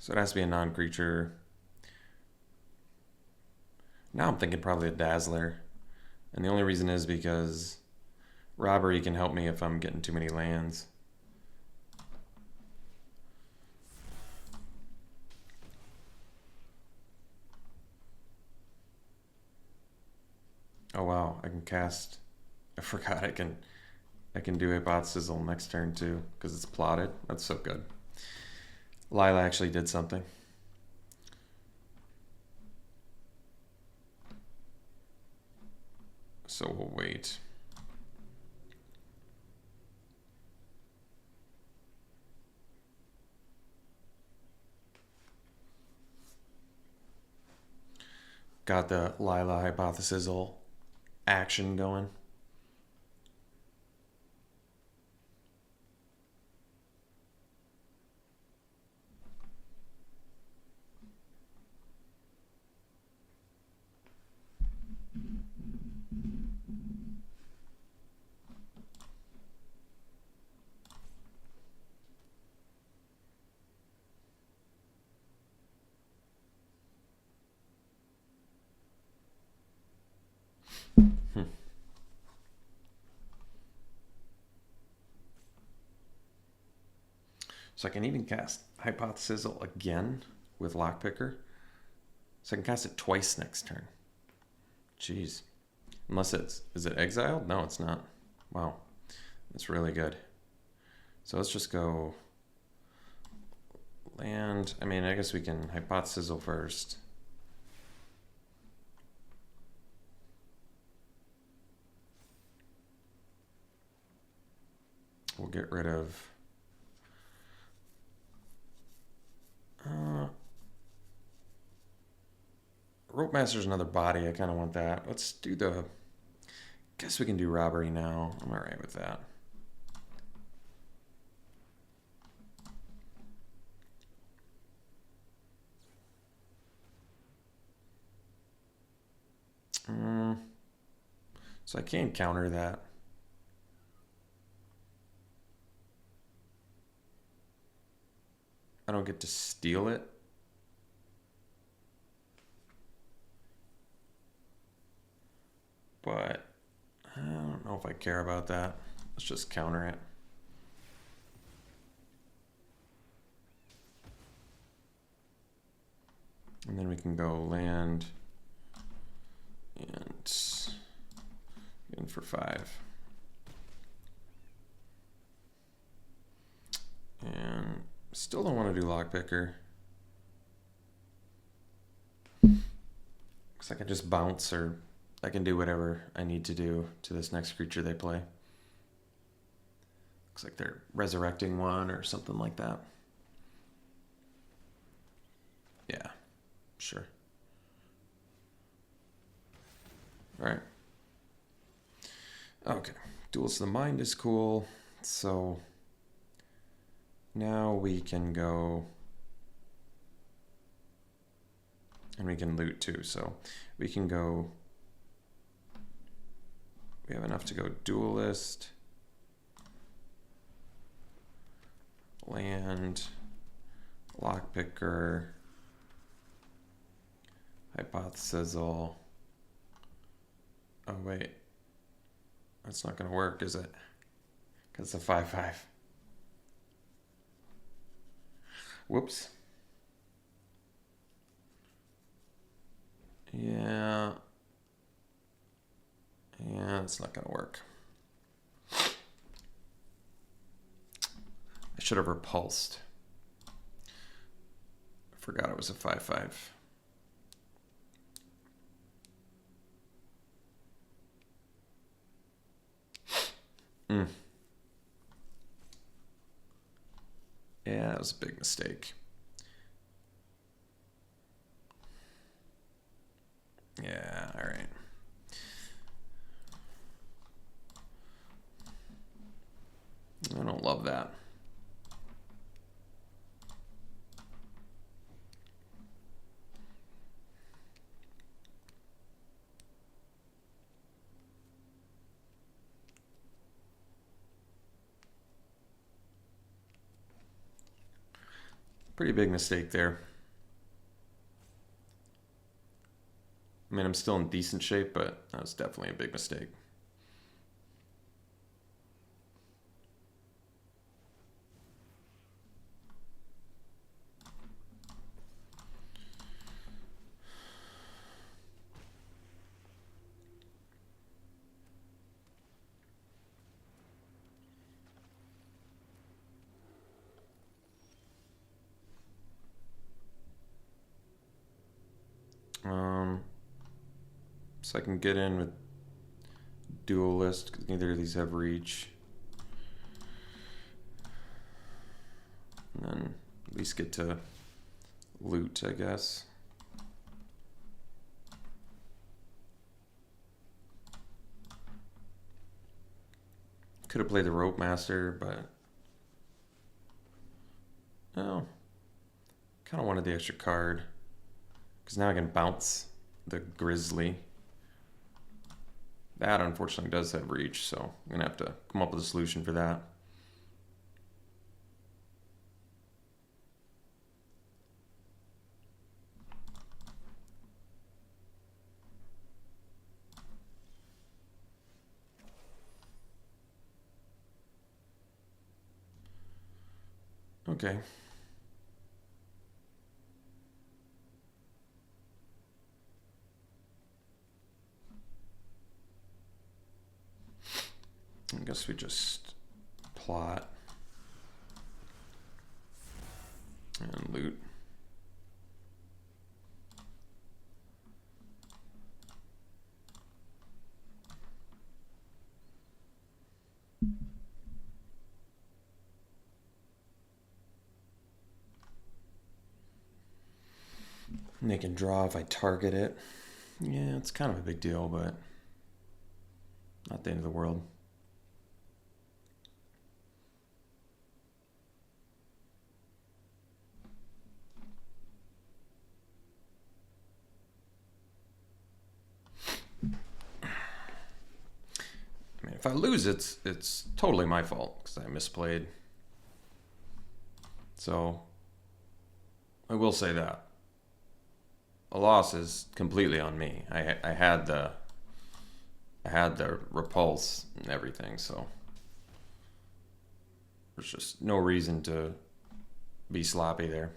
So it has to be a non-creature. Now I'm thinking probably a Dazzler. And the only reason is because Robbery can help me if I'm getting too many lands. Oh wow, I can cast... I forgot I can do Hypothesis next turn too, because it's plotted. That's so good. Lila actually did something. So we'll wait. Got the Lila Hypothesis action going. So I can even cast Hypothesis again with Lockpicker. So I can cast it twice next turn. Jeez. Unless is it exiled? No, it's not. Wow. That's really good. So let's just go land. I mean, I guess we can Hypothesis first. We'll get rid of... Rope Master's another body. I kind of want that. Let's do the... Guess we can do Robbery now. I'm alright with that. So I can't counter that. I don't get to steal it. But I don't know if I care about that. Let's just counter it. And then we can go land and in for 5. And still don't want to do lockpicker. Looks like I just bounce, or I can do whatever I need to do to this next creature they play. Looks like they're resurrecting one or something like that. Yeah, sure. All right. Okay, Duels of the Mind is cool. So now we can go and we can loot too. So we can go, we have enough to go Duelist, land, lockpicker, hypothesizzle. Oh wait, that's not gonna work, is it? Because it's a 5/5. Whoops. Yeah, it's not gonna work. I should have repulsed. I forgot it was a 5/5. Yeah, that was a big mistake. Yeah, all right. I don't love that. Pretty big mistake there. I mean, I'm still in decent shape, but that was definitely a big mistake. So I can get in with Duelist, because neither of these have reach. And then at least get to loot, I guess. Could have played the Rope Master, but no. Kind of wanted the extra card, because now I can bounce the Grizzly. That unfortunately does have reach, so I'm gonna have to come up with a solution for that. Okay. I guess we just plot and loot. And they can draw if I target it. Yeah, it's kind of a big deal, but not the end of the world. I mean, if I lose, it's totally my fault because I misplayed. So I will say that a loss is completely on me. I had the repulse and everything, so there's just no reason to be sloppy there.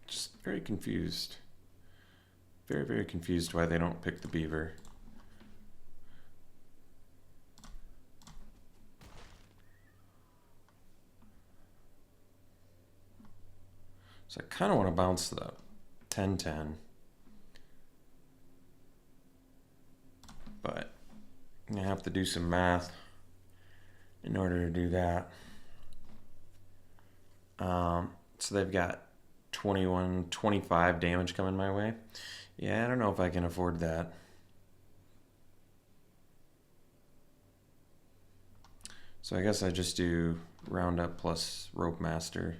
Just very confused. Very, very confused why they don't pick the beaver. So I kind of want to bounce the 10-10. But I have to do some math in order to do that. So they've got 21, 25 damage coming my way. Yeah, I don't know if I can afford that. So I guess I just do Roundup plus Rope Master.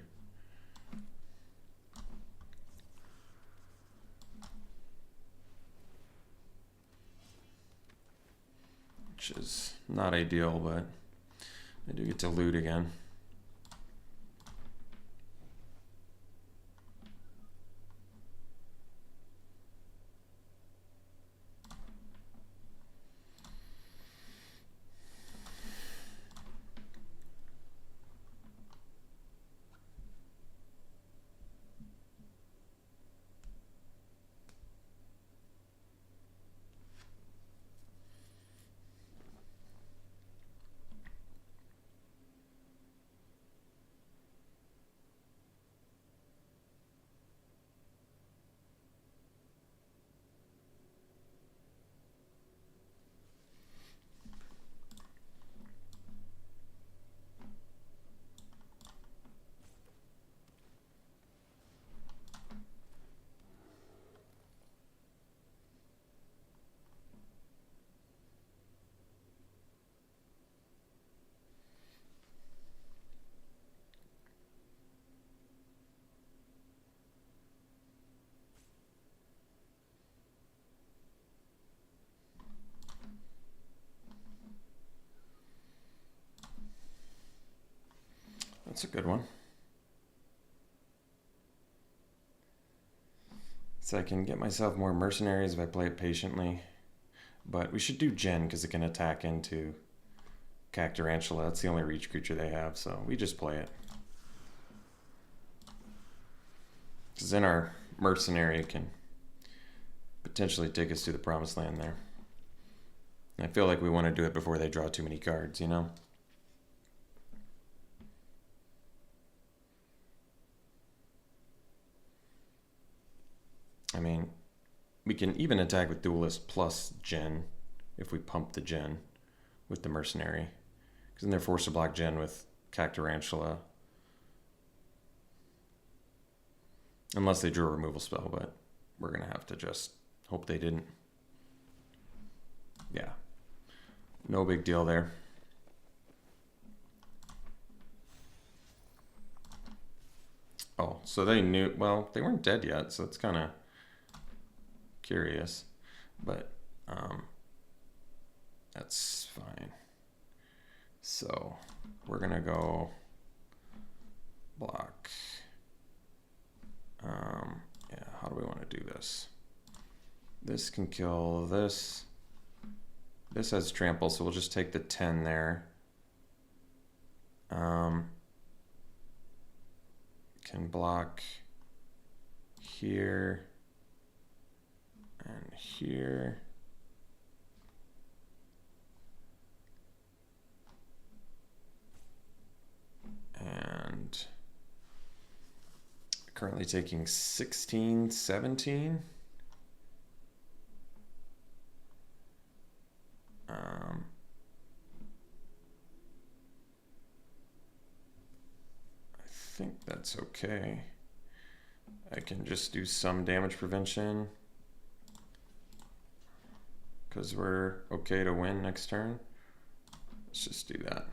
Which is not ideal, but I do get to loot again. That's a good one. So I can get myself more mercenaries if I play it patiently. But we should do Gen because it can attack into Cactarantula. That's the only reach creature they have, so we just play it. Because then our mercenary can potentially take us to the promised land there. And I feel like we want to do it before they draw too many cards, you know? I mean, we can even attack with Duelist plus Gen if we pump the Gen with the Mercenary. Because then they're forced to block Gen with Cactarantula. Unless they drew a removal spell, but we're going to have to just hope they didn't. Yeah. No big deal there. Oh, so they knew, well, they weren't dead yet, so it's kind of curious, but that's fine. So we're gonna go block. Yeah, how do we want to do this? This can kill this. This has trample, so we'll just take the 10 there. Can block here and here. And currently taking 16, 17. think that's okay. I can just do some damage prevention because we're okay to win next turn. Let's just do that.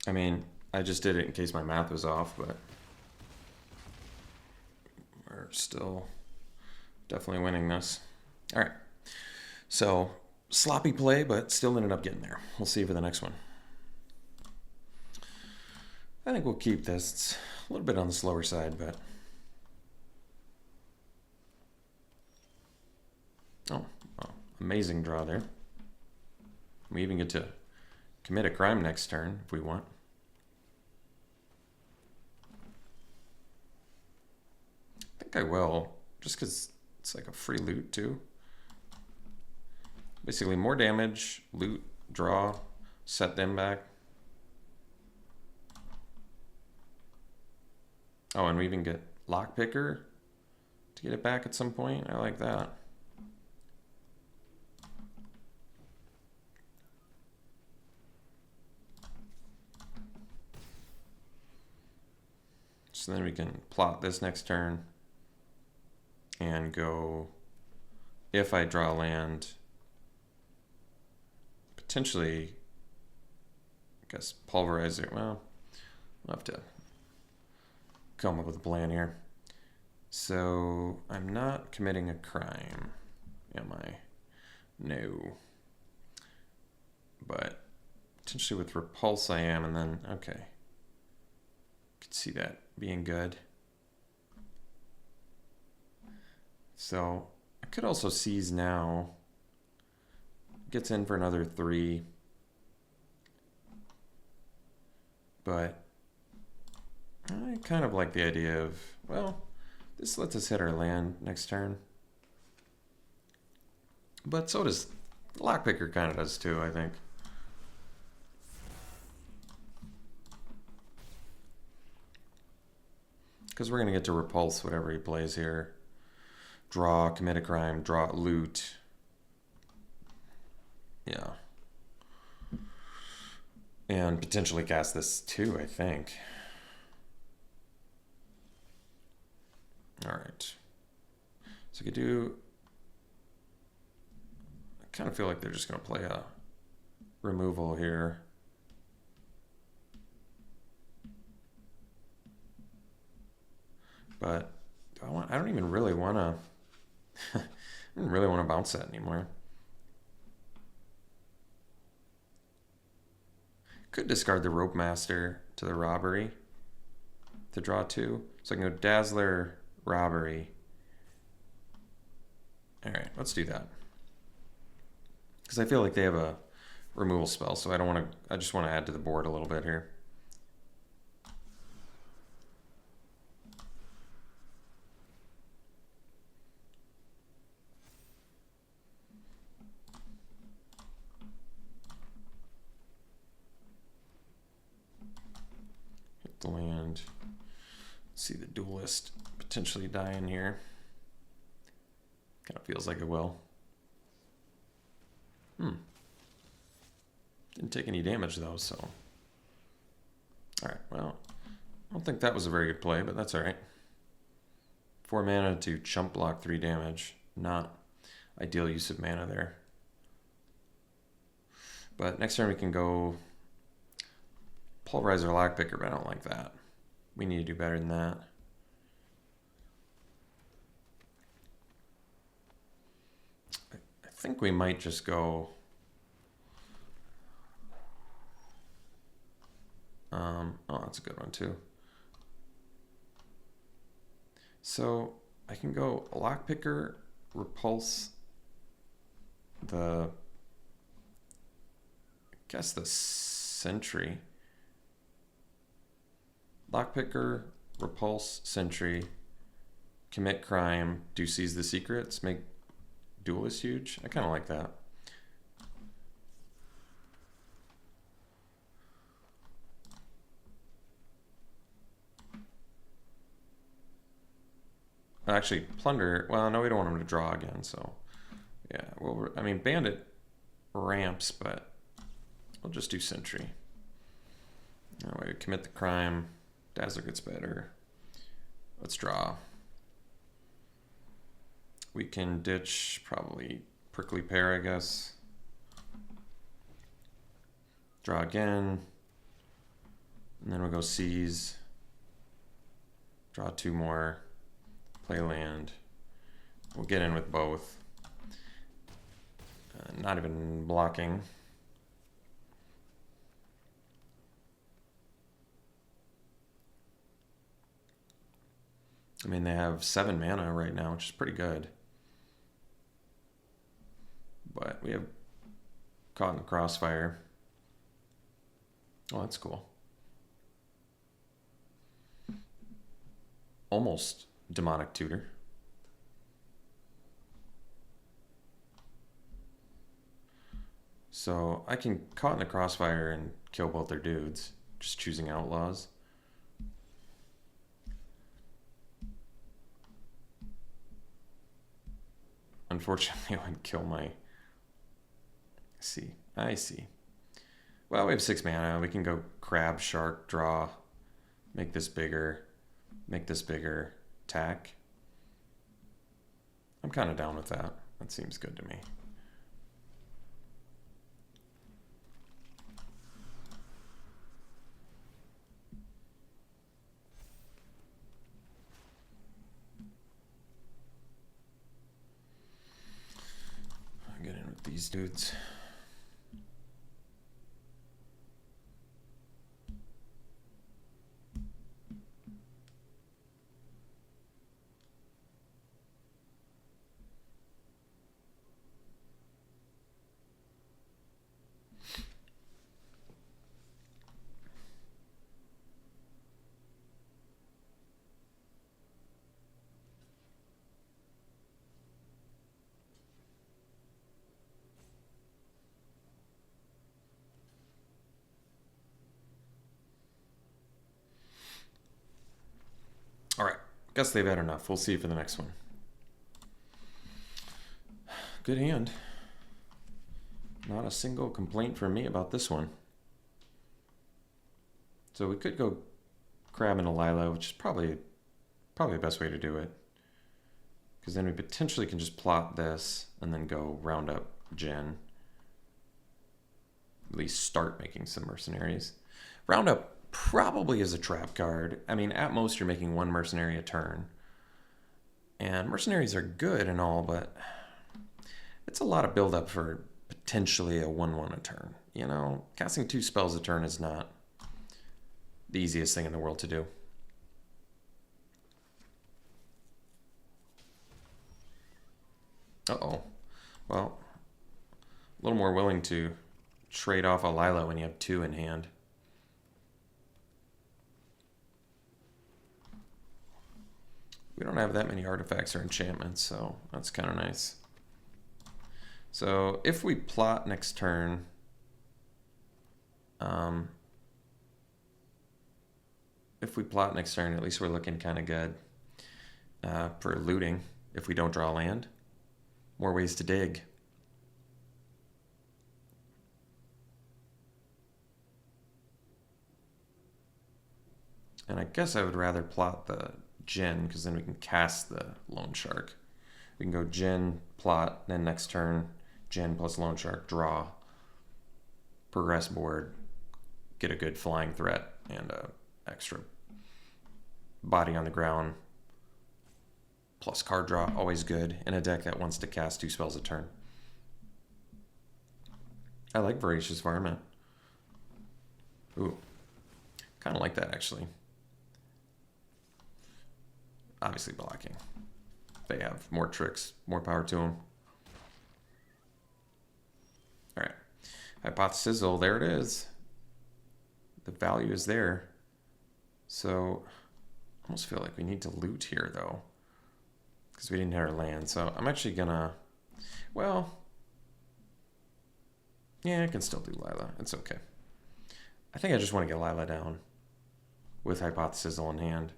I mean, I just did it in case my math was off, but we're still definitely winning this. All right. So, sloppy play, but still ended up getting there. We'll see for the next one. I think we'll keep this. It's a little bit on the slower side, but... Oh, well, amazing draw there. We even get to commit a crime next turn if we want. I think I will, just because it's like a free loot too. Basically more damage, loot, draw, set them back. Oh, and we even get Lockpicker to get it back at some point. I like that. So then we can plot this next turn and go, if I draw land, potentially, I guess, pulverize it. Well, I'll have to come up with a plan here. So I'm not committing a crime, am I? No. But potentially with repulse I am, and then, okay. Could see that being good. So I could also seize now. Gets in for another 3. But I kind of like the idea of, well, this lets us hit our land next turn. But so does Lockpicker, kind of does too, I think. Because we're going to get to repulse whatever he plays here. Draw, commit a crime, draw, loot. Yeah. And potentially cast this too, I think. All right. So I could do... I kind of feel like they're just going to play a removal here. But I don't even really want to... I don't really want to bounce that anymore. Could discard the Rope Master to the Robbery to draw 2. So I can go Dazzler, Robbery. All right, let's do that. Because I feel like they have a removal spell, so I don't want to... I just want to add to the board a little bit here. The land. See the duelist potentially die in here. Kind of feels like it will. Didn't take any damage though, so. Alright, well, I don't think that was a very good play, but that's alright. 4 mana to chump block 3 damage. Not ideal use of mana there. But next turn we can go Pulverizer Lockpicker, but I don't like that. We need to do better than that. I think we might just go... oh, that's a good one too. So I can go Lockpicker, repulse the... I guess the Sentry. Lockpicker, repulse, Sentry, commit crime, do seize the secrets, make duelist huge. I kind of like that. Actually, Plunder. Well, no, we don't want him to draw again. So, yeah. Well, I mean, Bandit ramps, but we'll just do Sentry. That way we commit the crime. Dazzler gets better. Let's draw. We can ditch probably Prickly Pear, I guess. Draw again. And then we'll go Seize. Draw 2 more. Play land. We'll get in with both. Not even blocking. I mean, they have 7 mana right now, which is pretty good. But we have Caught in the Crossfire. Oh, that's cool. Almost Demonic Tutor. So I can Caught in the Crossfire and kill both their dudes, just choosing Outlaws. Unfortunately, I would kill my... I see. Well, we have 6 mana. We can go Crab, Shark, draw, make this bigger, attack. I'm kind of down with that. That seems good to me. I'll get in with these dudes. All right, guess they've had enough. We'll see for the next one. Good hand. Not a single complaint from me about this one. So we could go Crab and a Lila, which is probably the best way to do it. Because then we potentially can just plot this and then go round up Jin. At least start making some mercenaries. Round up probably is a trap card. I mean, at most you're making 1 mercenary a turn. And mercenaries are good and all, but it's a lot of build up for potentially a 1/1 a turn. You know, casting 2 spells a turn is not the easiest thing in the world to do. Uh-oh. Well, a little more willing to trade off a Lila when you have 2 in hand. We don't have that many artifacts or enchantments, so that's kind of nice. So if we plot next turn, at least we're looking kind of good for looting if we don't draw land. More ways to dig. And I guess I would rather plot the Jin, because then we can cast the Loan Shark. We can go Jin, plot, then next turn, Jin plus Loan Shark, draw, progress board, get a good flying threat, and extra body on the ground, plus card draw, always good in a deck that wants to cast 2 spells a turn. I like Voracious Varmint. Ooh, kind of like that actually. Obviously blocking. They have more tricks, more power to them. All right, Hypothesis, there it is. The value is there. So I almost feel like we need to loot here though, because we didn't hit our land. So I'm actually gonna, well, yeah, I can still do Lila. It's okay. I think I just want to get Lila down with Hypothesis in hand.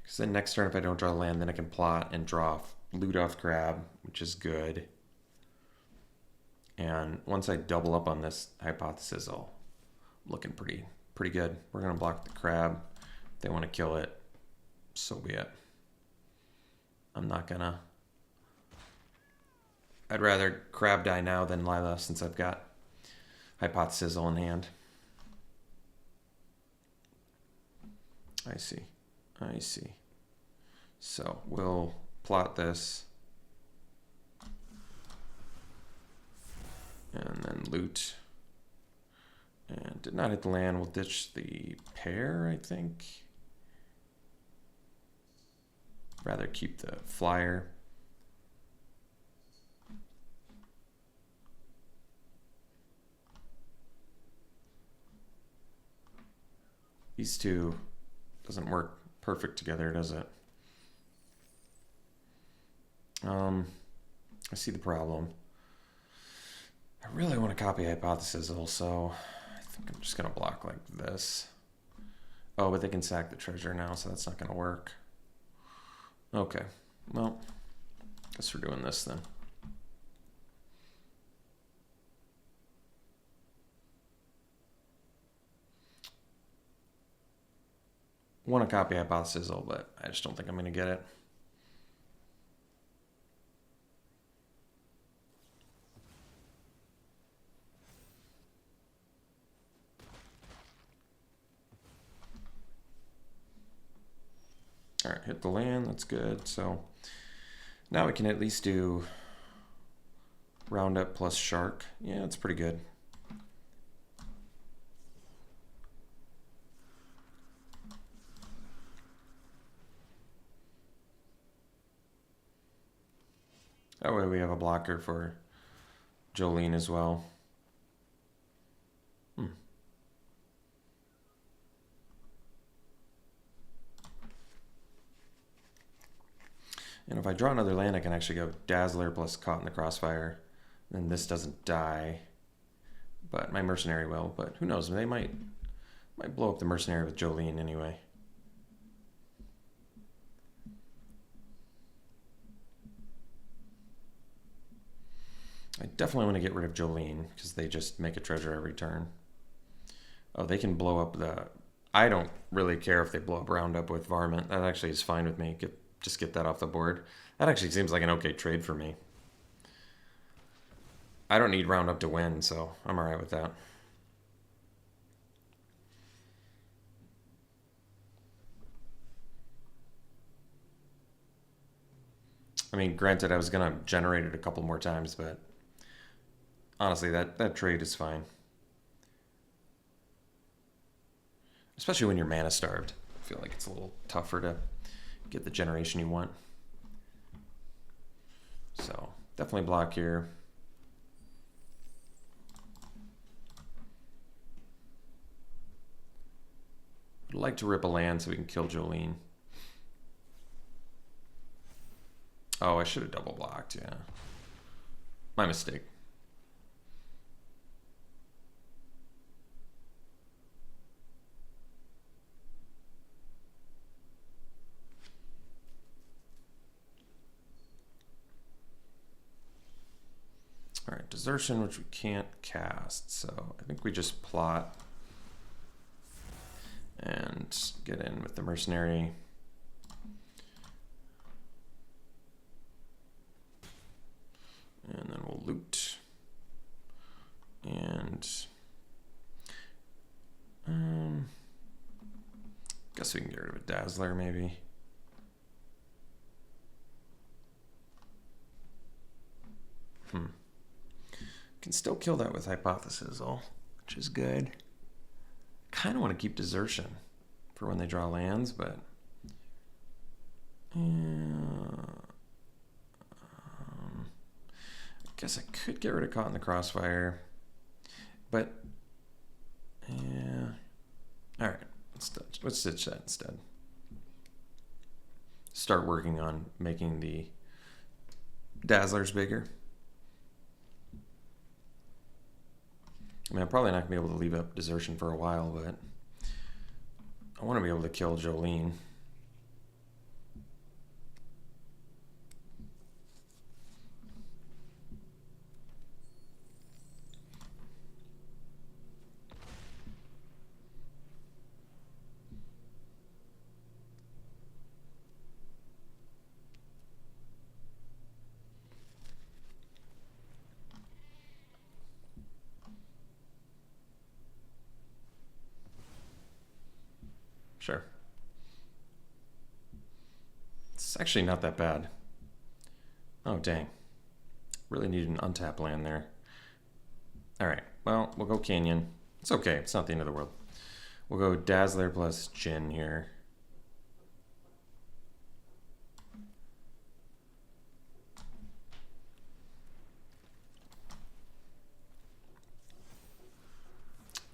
Because then next turn, if I don't draw land, then I can plot and draw loot off grab, which is good. And once I double up on this hypothesis, I'm looking pretty good. We're gonna block the crab. If they want to kill it, so be it. I'm not gonna. I'd rather crab die now than Lila, since I've got hypothesis in hand. I see. So we'll plot this. And then loot. And did not hit the land. We'll ditch the pair, I think. Rather keep the flyer. These two doesn't work perfect together, does it? I see the problem. I really want to copy hypothesis also. I think I'm just going to block like this. Oh, but they can sack the treasure now, so that's not going to work. Okay, well, guess we're doing this then. Want to copy hypothesis, but I just don't think I'm going to get it. All right, hit the land, that's good. So now we can at least do roundup plus shark. Yeah, that's pretty good. That way we have a blocker for Jolene as well. And if I draw another land, I can actually go Dazzler plus Caught in the Crossfire. Then this doesn't die. But my Mercenary will. But who knows? They might blow up the Mercenary with Jolene anyway. I definitely want to get rid of Jolene because they just make a treasure every turn. Oh, they can blow up the... I don't really care if they blow up Roundup with Varmint. That actually is fine with me. Just get that off the board. That actually seems like an okay trade for me. I don't need Roundup to win, so I'm alright with that. I mean, granted, I was going to generate it a couple more times, but honestly, that trade is fine. Especially when you're mana starved. I feel like it's a little tougher to get the generation you want. So definitely block here. I'd like to rip a land so we can kill Jolene. Oh, I should have double blocked, yeah. My mistake. All right, Desertion, which we can't cast, so I think we just plot and get in with the Mercenary. And then we'll loot. And guess we can get rid of a Dazzler maybe. Can still kill that with Hypothesis, which is good. Kind of want to keep Desertion for when they draw lands, but I guess I could get rid of Caught in the Crossfire, but yeah. All right, let's ditch that instead. Start working on making the Dazzlers bigger. I mean, I'm probably not going to be able to leave up Desertion for a while, but I want to be able to kill Jolene. Sure. It's actually not that bad. Oh, dang. Really need an untap land there. All right, well, we'll go Canyon. It's okay, it's not the end of the world. We'll go Dazzler plus Jin here.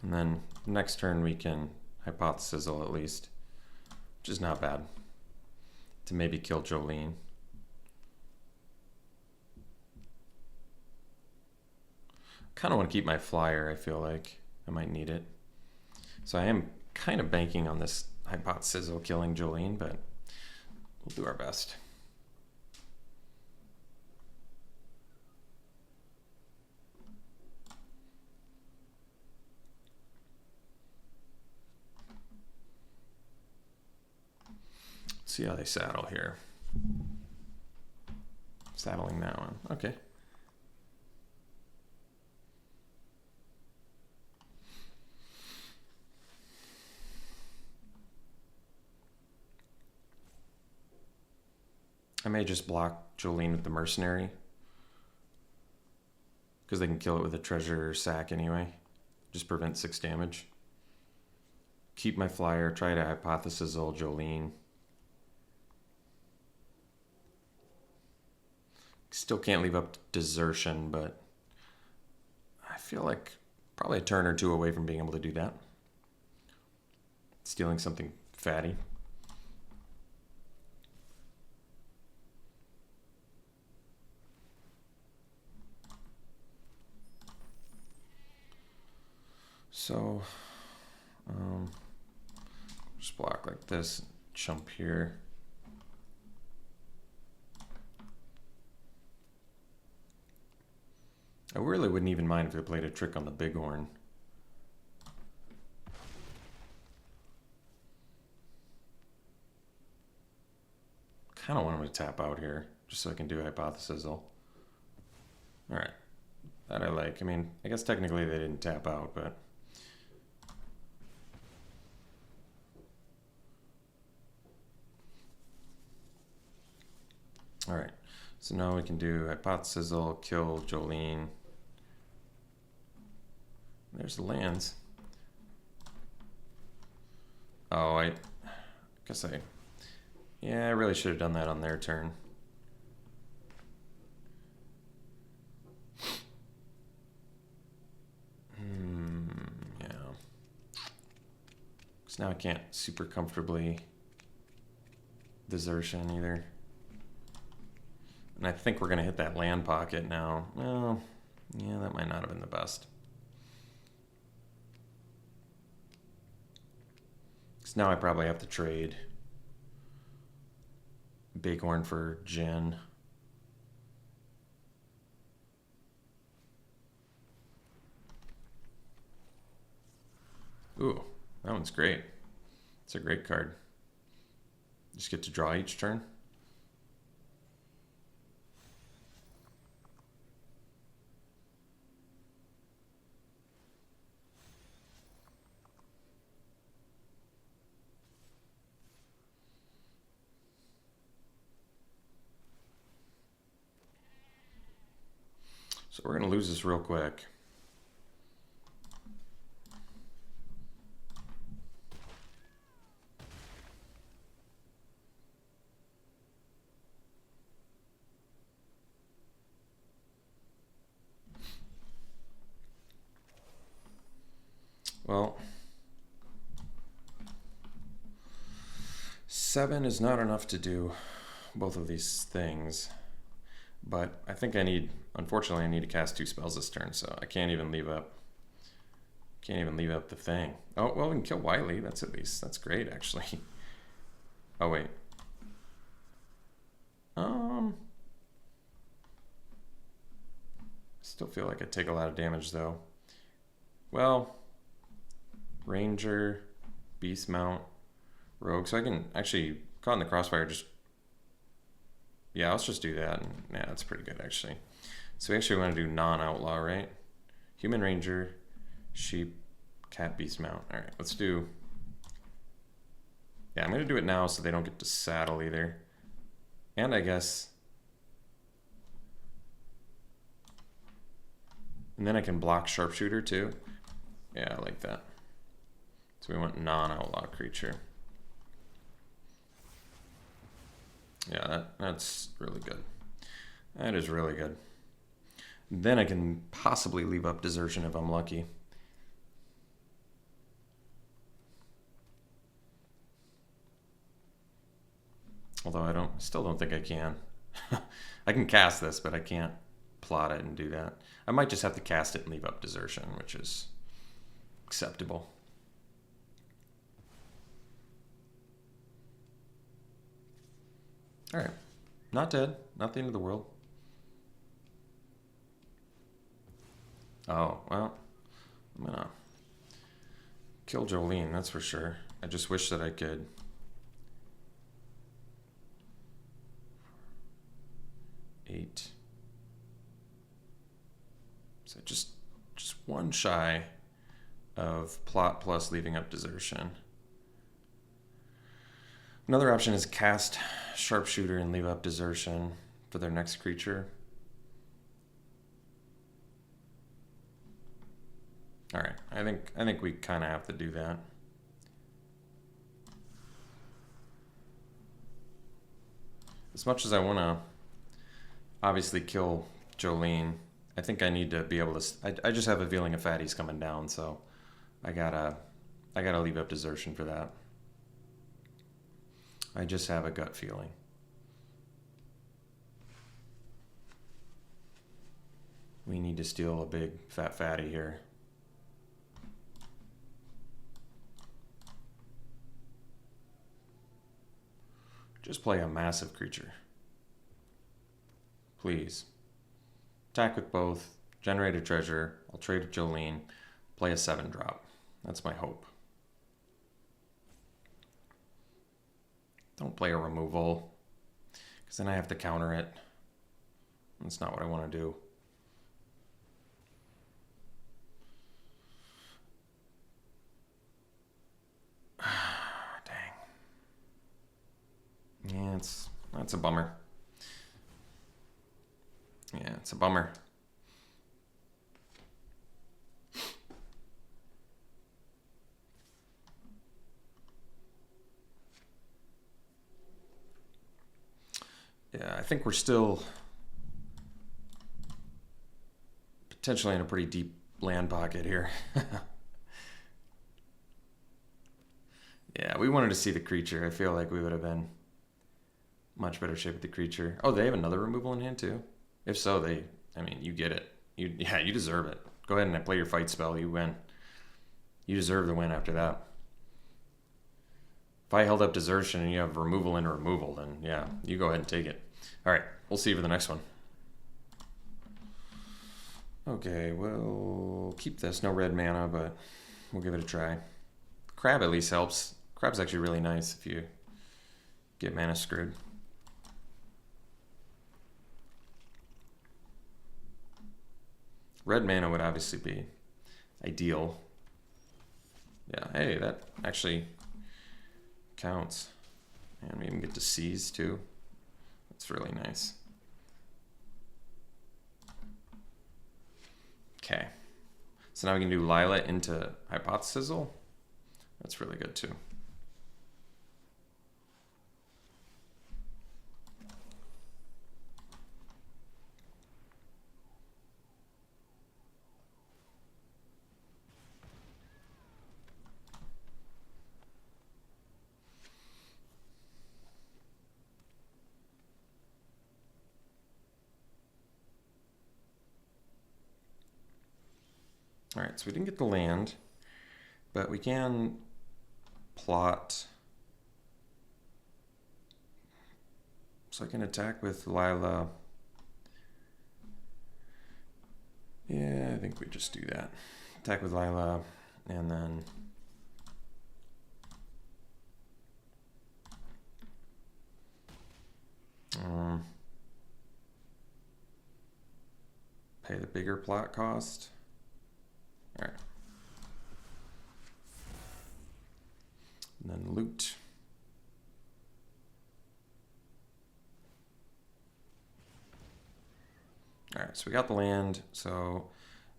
And then next turn we can Hypothesizzle at least, which is not bad, to maybe kill Jolene. Kind of want to keep my flyer. I feel like I might need it. So I am kind of banking on this Hypothesizzle killing Jolene, but we'll do our best. Let's see how they saddle here. Saddling that one. Okay. I may just block Jolene with the Mercenary, because they can kill it with a Treasure Sack anyway. Just prevent 6 damage. Keep my flyer, try to Hypothesizzle Jolene. Still can't leave up Desertion, but I feel like probably a turn or two away from being able to do that. Stealing something fatty. So, just block like this, jump here. I really wouldn't even mind if they played a trick on the Bighorn. Kind of want him to tap out here, just so I can do Hypothesizzle. Alright, that I like. I mean, I guess technically they didn't tap out, but... Alright, so now we can do Hypothesizzle, kill Jolene. There's the lands. Oh, I guess yeah, I really should have done that on their turn. Yeah. Because now I can't super comfortably Desertion either. And I think we're going to hit that land pocket now. Well, yeah, that might not have been the best. Because now I probably have to trade Bighorn for Jin. Ooh, that one's great. It's a great card. Just get to draw each turn. So we're going to lose this real quick. Well, 7 is not enough to do both of these things. But I think unfortunately I need to cast 2 spells this turn, so I can't even leave up the thing. Oh, well, we can kill Wiley, that's great, actually. Oh, wait. Still feel like I take a lot of damage, though. Well, Ranger, Beast Mount, Rogue, so I can actually, caught in the crossfire, just... Yeah, let's just do that. And, yeah, that's pretty good, actually. So we actually want to do non-outlaw, right? Human Ranger, Sheep, Cat, Beast Mount. All right, let's do Yeah, I'm going to do it now so they don't get to saddle either. And I guess... And then I can block Sharpshooter too. Yeah, I like that. So we want non-outlaw creature. Yeah, that's really good. That is really good. Then I can possibly leave up Desertion if I'm lucky. Although I still don't think I can. I can cast this, but I can't plot it and do that. I might just have to cast it and leave up Desertion, which is acceptable. All right, not dead, not the end of the world. Oh, well, I'm gonna kill Jolene, that's for sure. I just wish that I could. Eight. So just one shy of plot plus leaving up Desertion. Another option is cast Sharpshooter and leave up Desertion for their next creature. All right, I think we kind of have to do that. As much as I want to obviously kill Jolene, I think I need to be able to. I just have a feeling a fatty's coming down, so I gotta leave up Desertion for that. I just have a gut feeling. We need to steal a big fat fatty here. Just play a massive creature. Please. Attack with both, generate a treasure, I'll trade with Jolene, play a 7-drop. That's my hope. Don't play a removal, because then I have to counter it. That's not what I want to do. Dang. Yeah, that's a bummer. Yeah, it's a bummer. Yeah, I think we're still potentially in a pretty deep land pocket here. Yeah, we wanted to see the creature. I feel like we would have been much better shape with the creature. Oh, they have another removal in hand too? If so, I mean, you get it. Yeah, you deserve it. Go ahead and play your fight spell. You win. You deserve the win after that. If I held up Desertion and you have removal into removal, then yeah, you go ahead and take it. All right, we'll see you for the next one. Okay, we'll keep this. No red mana, but we'll give it a try. Crab at least helps. Crab's actually really nice if you get mana screwed. Red mana would obviously be ideal. Yeah, hey, that actually counts. And we even get to seize too. That's really nice. Okay. So now we can do Lila into Hypothesizzle. That's really good too. All right, so we didn't get the land, but we can plot. So I can attack with Lila. Yeah, I think we just do that. Attack with Lila, and then pay the bigger plot cost. All right. And then loot. right, so we got the land. So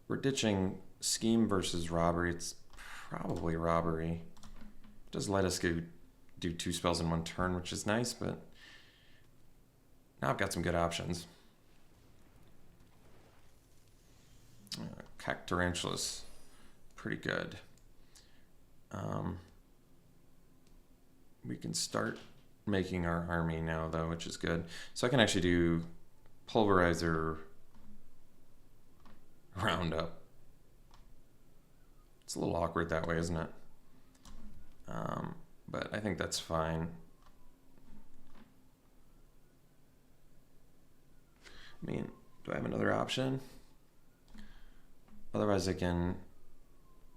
we're ditching scheme versus robbery. It's probably robbery. It does let us do 2 spells in 1 turn, which is nice, but now I've got some good options. Tarantula's pretty good. We can start making our army now, though, which is good. So I can actually do Pulverizer, Roundup. It's a little awkward that way, isn't it? But I think that's fine. I mean, do I have another option? Otherwise, I can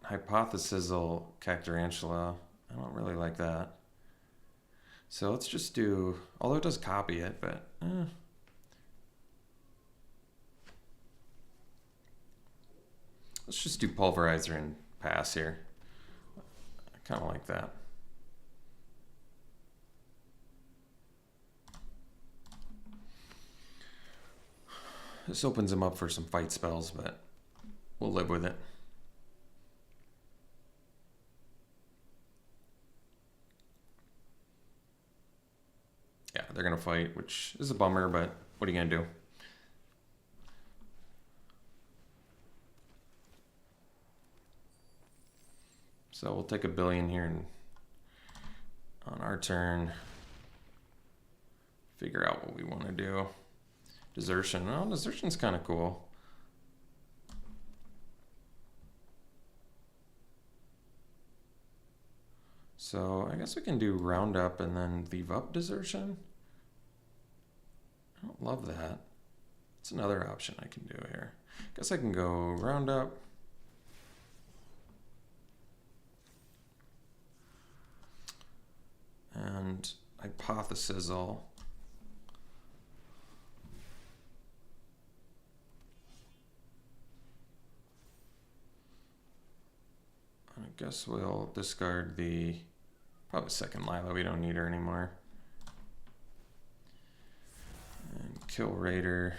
Hypothesizzle Cactarantula. I don't really like that. So let's just do, although it does copy it, but let's just do Pulverizer and pass here. I kind of like that. This opens him up for some fight spells, but we'll live with it. Yeah, they're going to fight, which is a bummer, but what are you going to do? So we'll take a billion here and on our turn figure out what we want to do. Desertion. Oh, desertion's kind of cool. So I guess we can do Roundup and then leave up Desertion. I don't love that. It's another option I can do here. Guess I can go Roundup. And Hypothesizzle. I guess we'll discard the probably second Lila. We don't need her anymore. And kill Raider.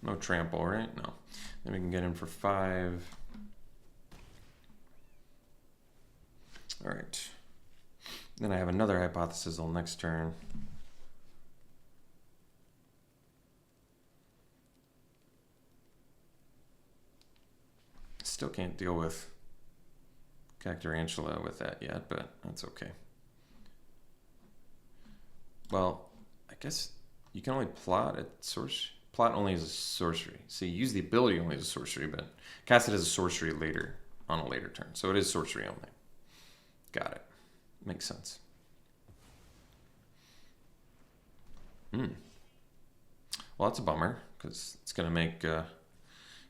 No trample, right? No. Then we can get in for 5. All right. Then I have another Hypothesizzle next turn. Still can't deal with Cactarantula with that yet, but that's okay. Well, I guess you can only plot at source. Plot only as a sorcery. So you use the ability only as a sorcery, but cast it as a sorcery later on a later turn. So it is sorcery only. Got it. Makes sense. Well, that's a bummer because it's going to make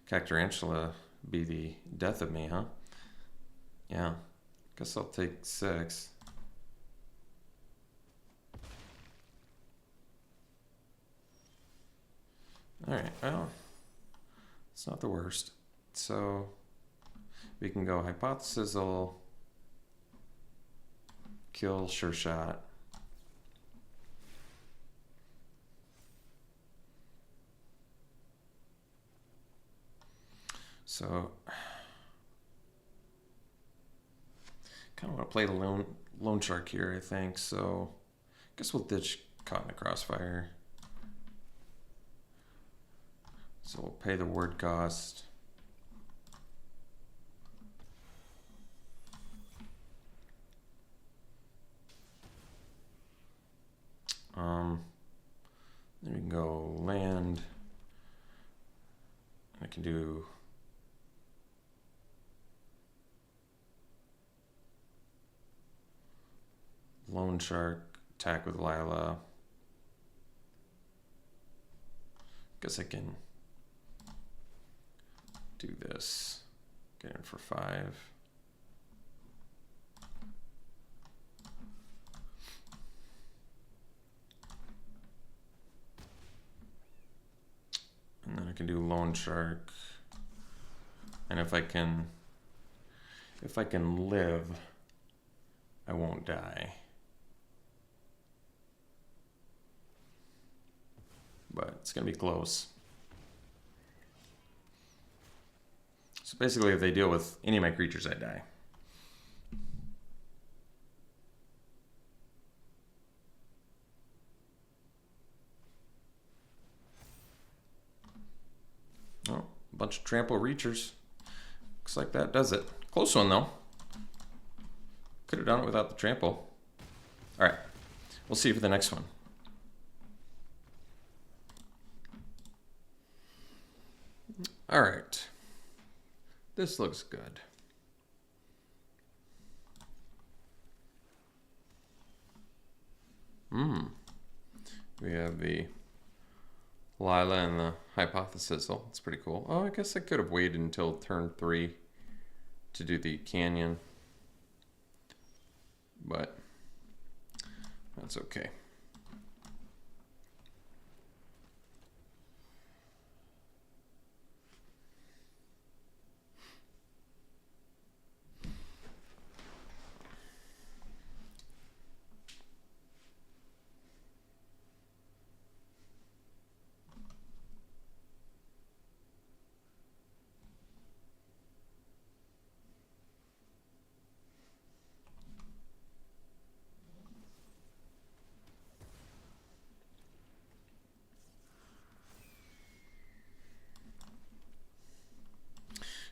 Cactarantula be the death of me, huh? Yeah. Guess I'll take 6. Alright, well, it's not the worst. So we can go Hypothesizzle, kill Sure Shot. So kind of want to play the lone shark here, I think. So I guess we'll ditch Caught in the Crossfire. So we'll pay the word cost. Then we can go land. I can do Lone Shark, attack with Lila. Guess I can do this. Get in for 5. And then I can do Lone Shark. And if I can live, I won't die. but it's going to be close. So basically, if they deal with any of my creatures, I die. Oh, a bunch of trample reachers. Looks like that does it. Close one, though. Could have done it without the trample. All right, we'll see for the next one. All right. This looks good. We have the Lila and the Hypothesis. It's pretty cool. Oh, I guess I could have waited until turn 3 to do the Canyon. But that's okay.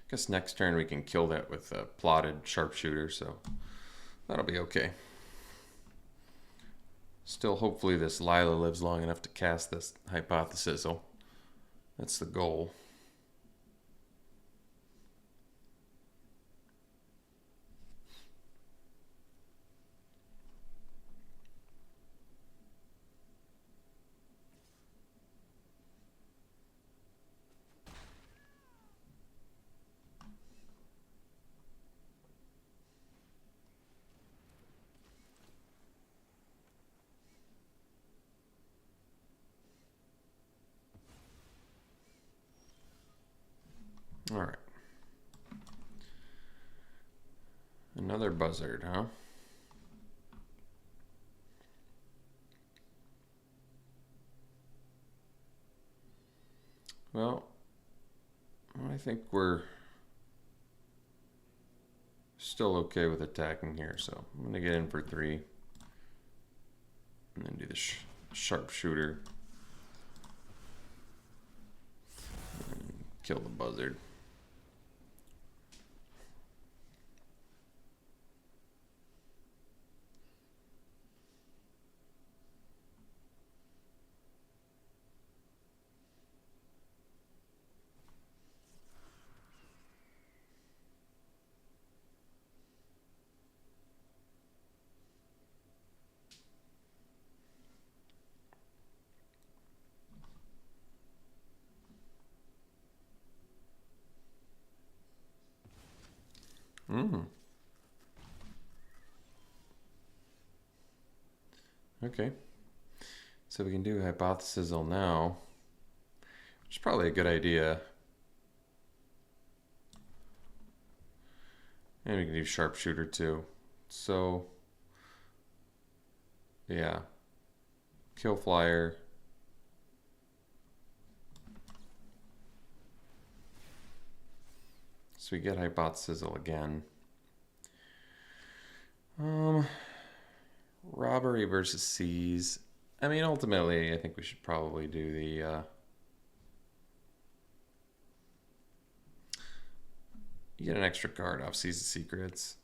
I guess next turn we can kill that with a plotted sharpshooter, so that'll be okay. Still, hopefully this Lila lives long enough to cast this Hypothesis. That's the goal. All right. Another buzzard, huh? Well, I think we're still okay with attacking here, so I'm going to get in for 3. And then do the sharpshooter. And kill the buzzard. Okay. So we can do Hypothesis now, which is probably a good idea. And we can do Sharpshooter too. So, yeah. Kill Flyer. So we get Hypothesis again. Robbery versus Seize. I mean, ultimately, I think we should probably do the... You get an extra card off Seize the Secrets.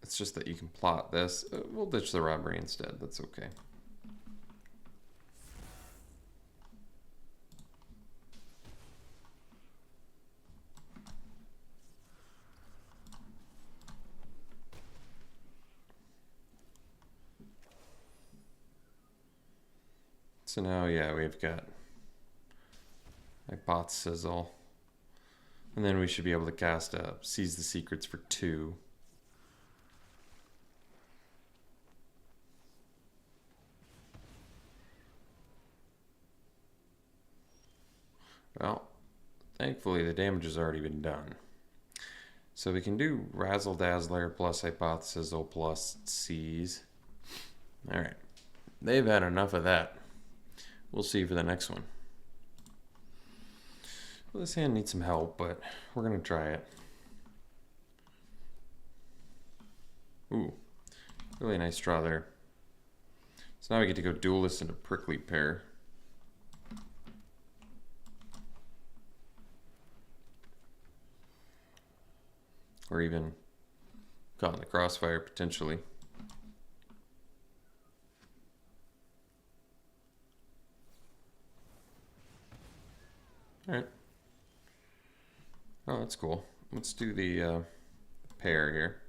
It's just that you can plot this. We'll ditch the Robbery instead. That's okay. So now, yeah, we've got Hypothesis. And then we should be able to cast Seize the Secrets for 2. Well, thankfully the damage has already been done. So we can do Razzle Dazzler plus Hypothesis plus Seize. Alright. They've had enough of that. We'll see for the next one. Well, this hand needs some help, but we're going to try it. Ooh, really nice draw there. So now we get to go duelist into prickly pear. Or even caught in the crossfire potentially. All right. Oh, that's cool. Let's do the pair here.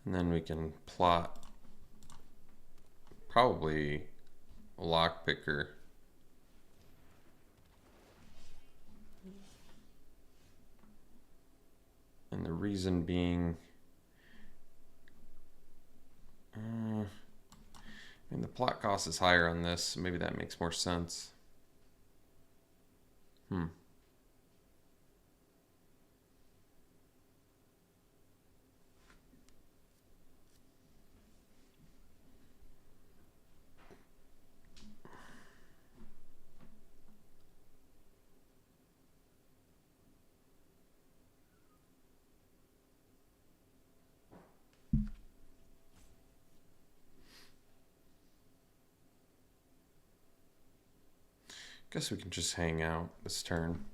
And then we can plot probably a lock picker. And the reason being, and the plot cost is higher on this, so maybe that makes more sense. Guess we can just hang out this turn.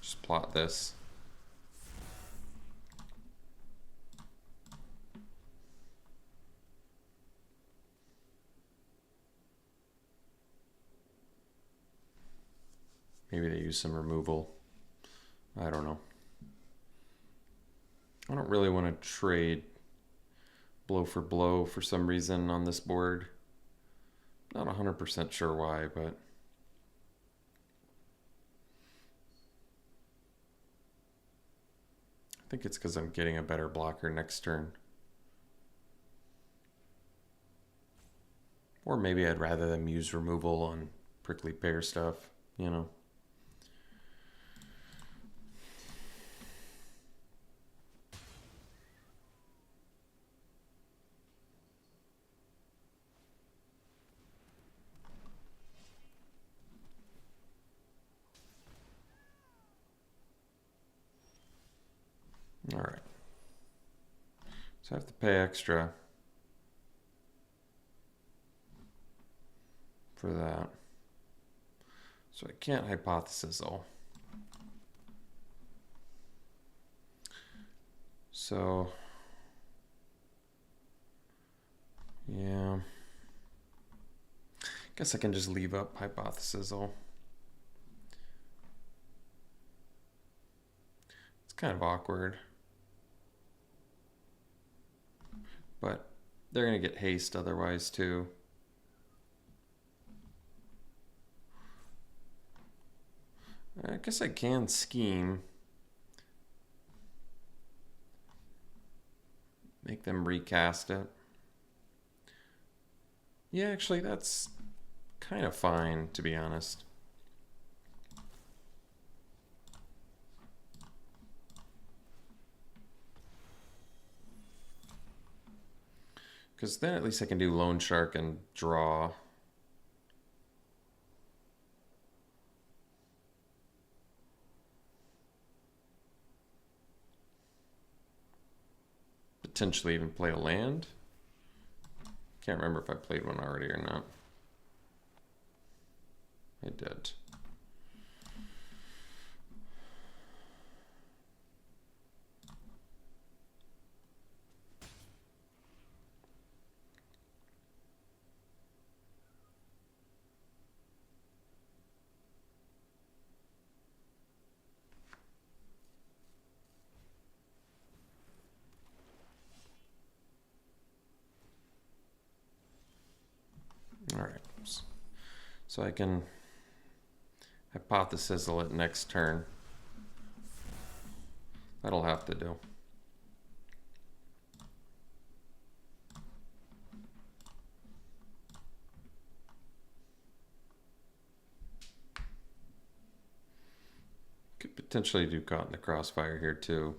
Just plot this. Maybe they use some removal. I don't know. I don't really want to trade blow for some reason on this board. Not 100% sure why, but I think it's because I'm getting a better blocker next turn. Or maybe I'd rather them use removal on prickly pear stuff, you know. All right. So I have to pay extra for that. So I can't hypothesis all. So yeah, guess I can just leave up hypothesis all. It's kind of awkward, but they're gonna get haste otherwise too. I guess I can scheme. Make them recast it. Yeah, actually that's kind of fine, to be honest. Because then at least I can do Loan Shark and draw. Potentially even play a land. Can't remember if I played one already or not. I did. All right, so I can hypothesis it next turn. That'll have to do. Could potentially do caught in the crossfire here too.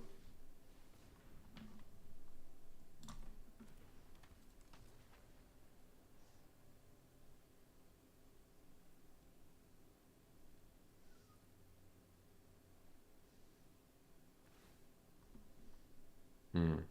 Okay.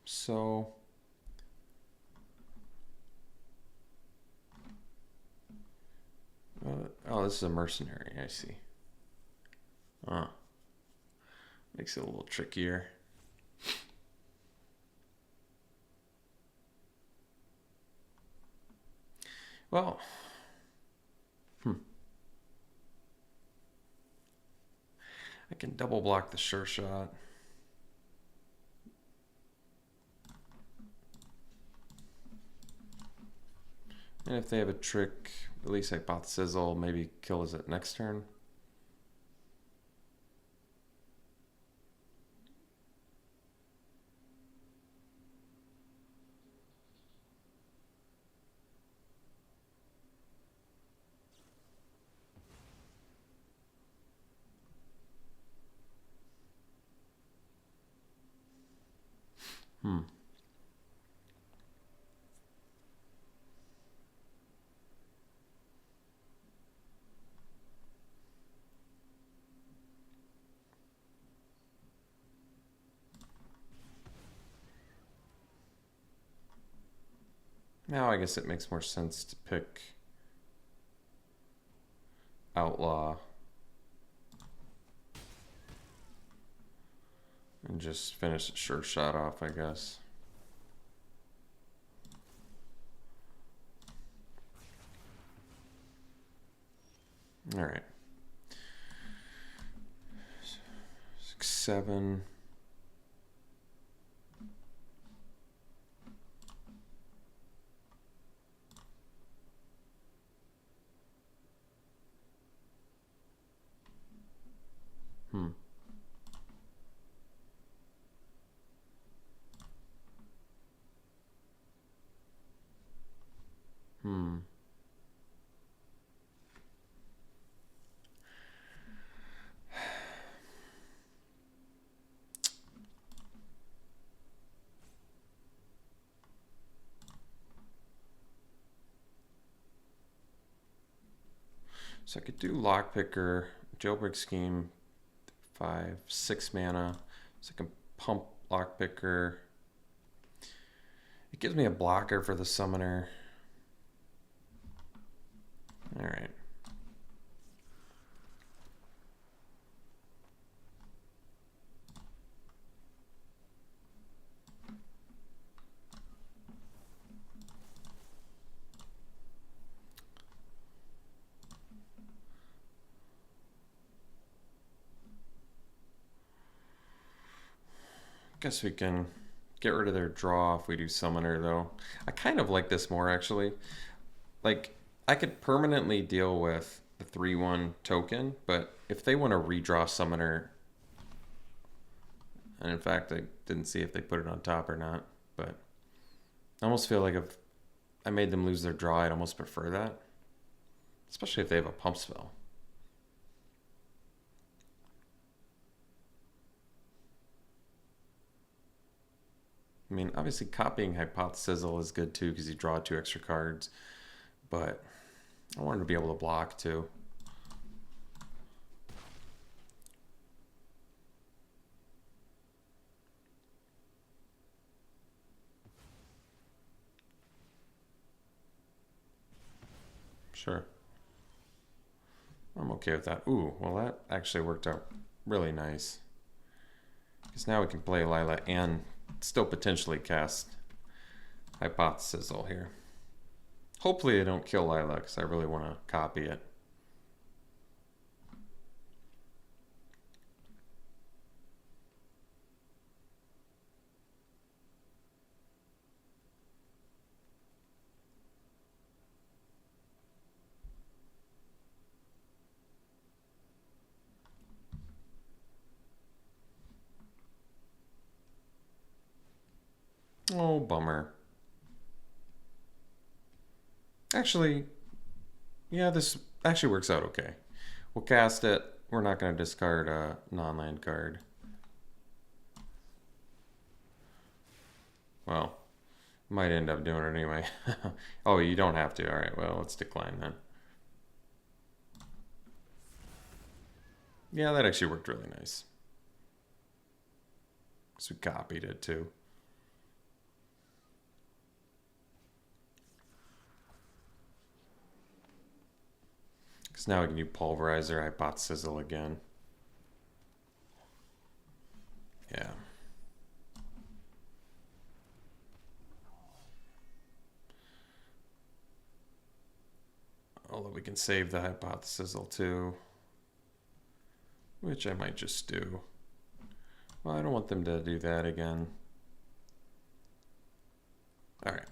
So oh, this is a mercenary, I see. Makes it a little trickier. Well, I can double block the sure shot. And if they have a trick, release Hypothesis, I'll maybe kill us at next turn. Now I guess it makes more sense to pick Outlaw and just finish the sure shot off, I guess. All right. 6, 7. So I could do Lockpicker, Jailbreak Scheme, 5, 6 mana. So I can pump Lockpicker. It gives me a blocker for the Summoner. All right. Guess we can get rid of their draw if we do Summoner, though. I kind of like this more, actually. Like, I could permanently deal with the 3/1 token, but if they want to redraw Summoner, and in fact, I didn't see if they put it on top or not, but I almost feel like if I made them lose their draw, I'd almost prefer that. Especially if they have a pump spell. I mean, obviously copying Hypothesis is good too because you draw 2 extra cards, but I wanted to be able to block too. Sure. I'm okay with that. Ooh, well that actually worked out really nice. Because now we can play Lila and still potentially cast Hypothesis here. Hopefully they don't kill Lila because I really want to copy it. Oh, bummer. Actually, yeah, this actually works out okay. We'll cast it. We're not going to discard a non-land card. Well, might end up doing it anyway. Oh, you don't have to. All right, well, let's decline then. Yeah, that actually worked really nice. Because we copied it too. Because now we can do Pulverizer, Hypothesis again. Yeah. Although we can save the Hypothesis too. Which I might just do. Well, I don't want them to do that again. All right.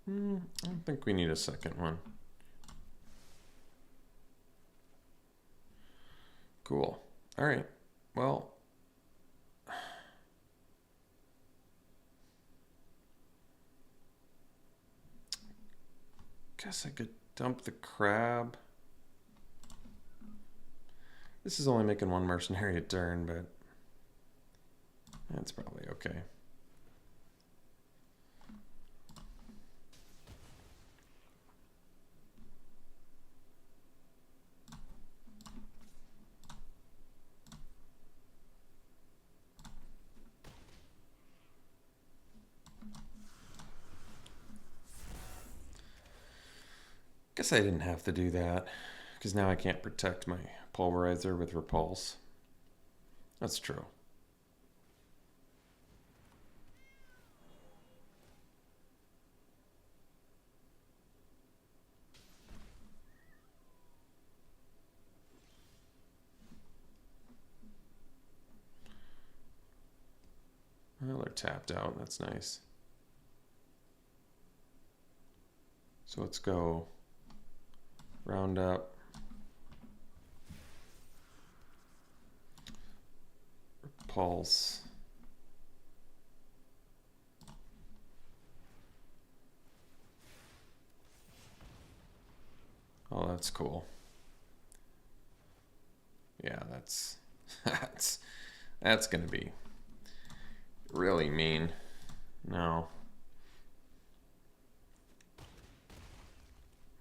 I don't think we need a second one. Cool. All right. Well, guess I could dump the crab. This is only making one mercenary a turn, but that's probably okay. Guess I didn't have to do that, because now I can't protect my Pulverizer with Repulse. That's true. Well, they're tapped out. That's nice. So let's go round up. Repulse. Oh, that's cool. Yeah, that's that's gonna be really mean. No.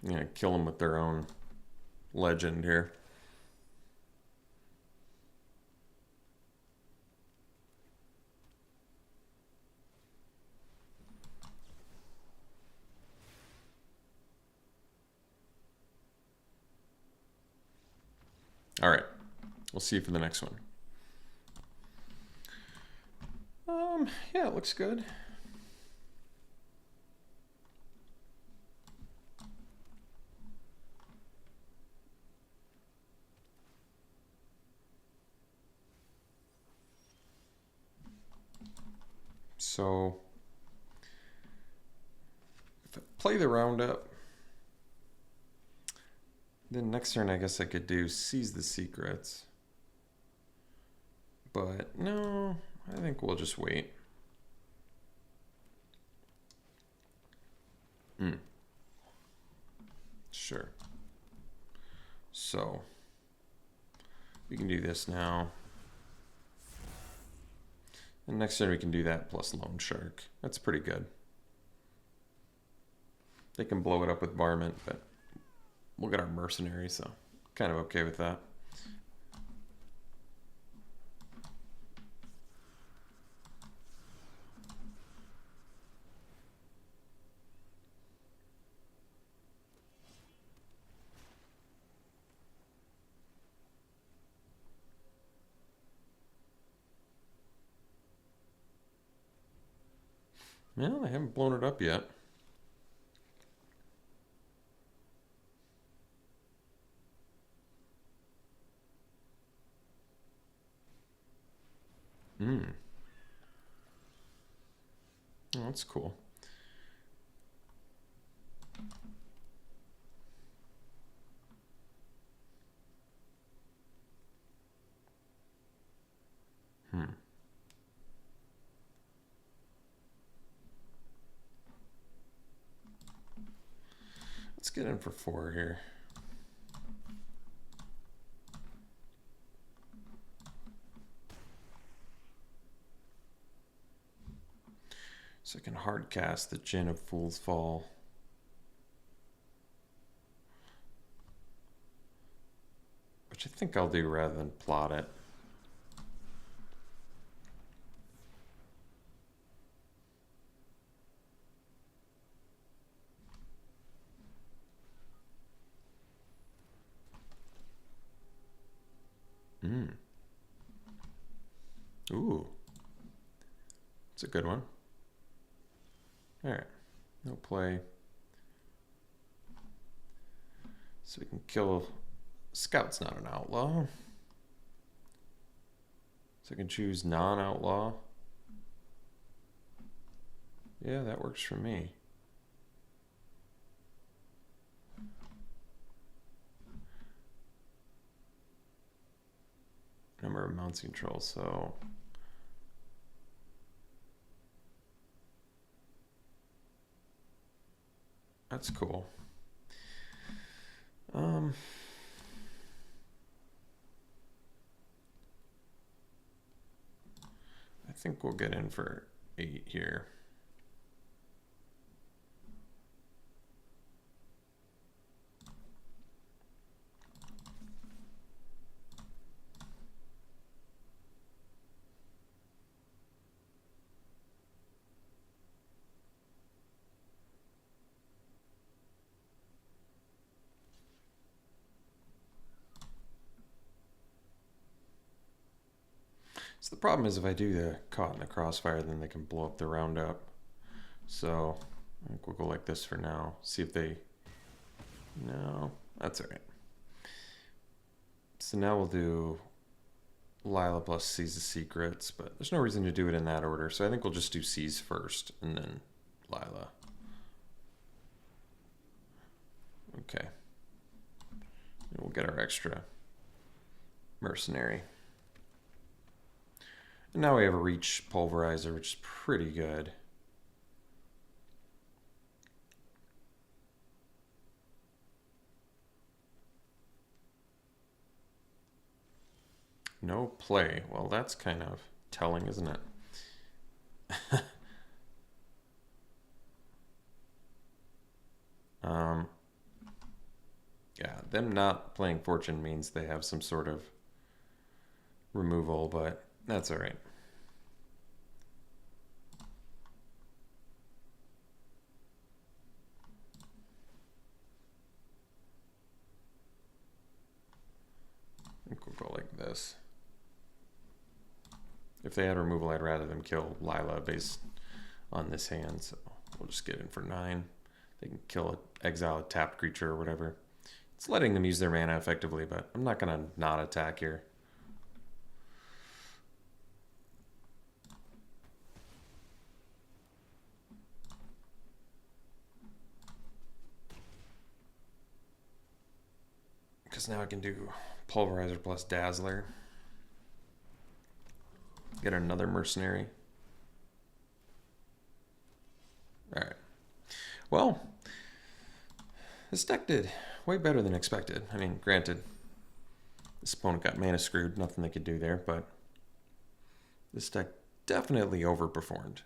I'm gonna kill them with their own legend here. All right, we'll see you for the next one. Yeah, it looks good. So if I play the roundup, then next turn I guess I could do Seize the Secrets. But no, I think we'll just wait. Sure. So we can do this now. And next turn we can do that plus Loan Shark. That's pretty good. They can blow it up with Varmint, but we'll get our Mercenary, so kind of okay with that. Well, I haven't blown it up yet. Oh, that's cool. get in for 4 here. So I can hard cast the Djinn of Fool's Fall. Which I think I'll do rather than plot it. Ooh. It's a good one. Alright. No play. So we can kill... Scout's not an outlaw. So I can choose non-outlaw. Yeah, that works for me. Number of mounts control, so... That's cool. I think we'll get in for 8 here. So the problem is if I do the caught in the crossfire, then they can blow up the roundup. So I think we'll go like this for now. See if they... No, that's all right. So now we'll do Lila plus Seize the Secrets, but there's no reason to do it in that order. So I think we'll just do Seize first and then Lila. Okay. And we'll get our extra mercenary. And now we have a Reach Pulverizer, which is pretty good. No play. Well, that's kind of telling, isn't it? Yeah, them not playing Fortune means they have some sort of removal, but that's all right. I think we'll go like this. If they had removal, I'd rather them kill Lila based on this hand, so we'll just get in for 9. They can kill a exile a tapped creature or whatever. It's letting them use their mana effectively, but I'm not gonna not attack here. Because now I can do Pulverizer plus Dazzler. Get another mercenary. Alright. Well, this deck did way better than expected. I mean, granted, this opponent got mana screwed. Nothing they could do there, but this deck definitely overperformed.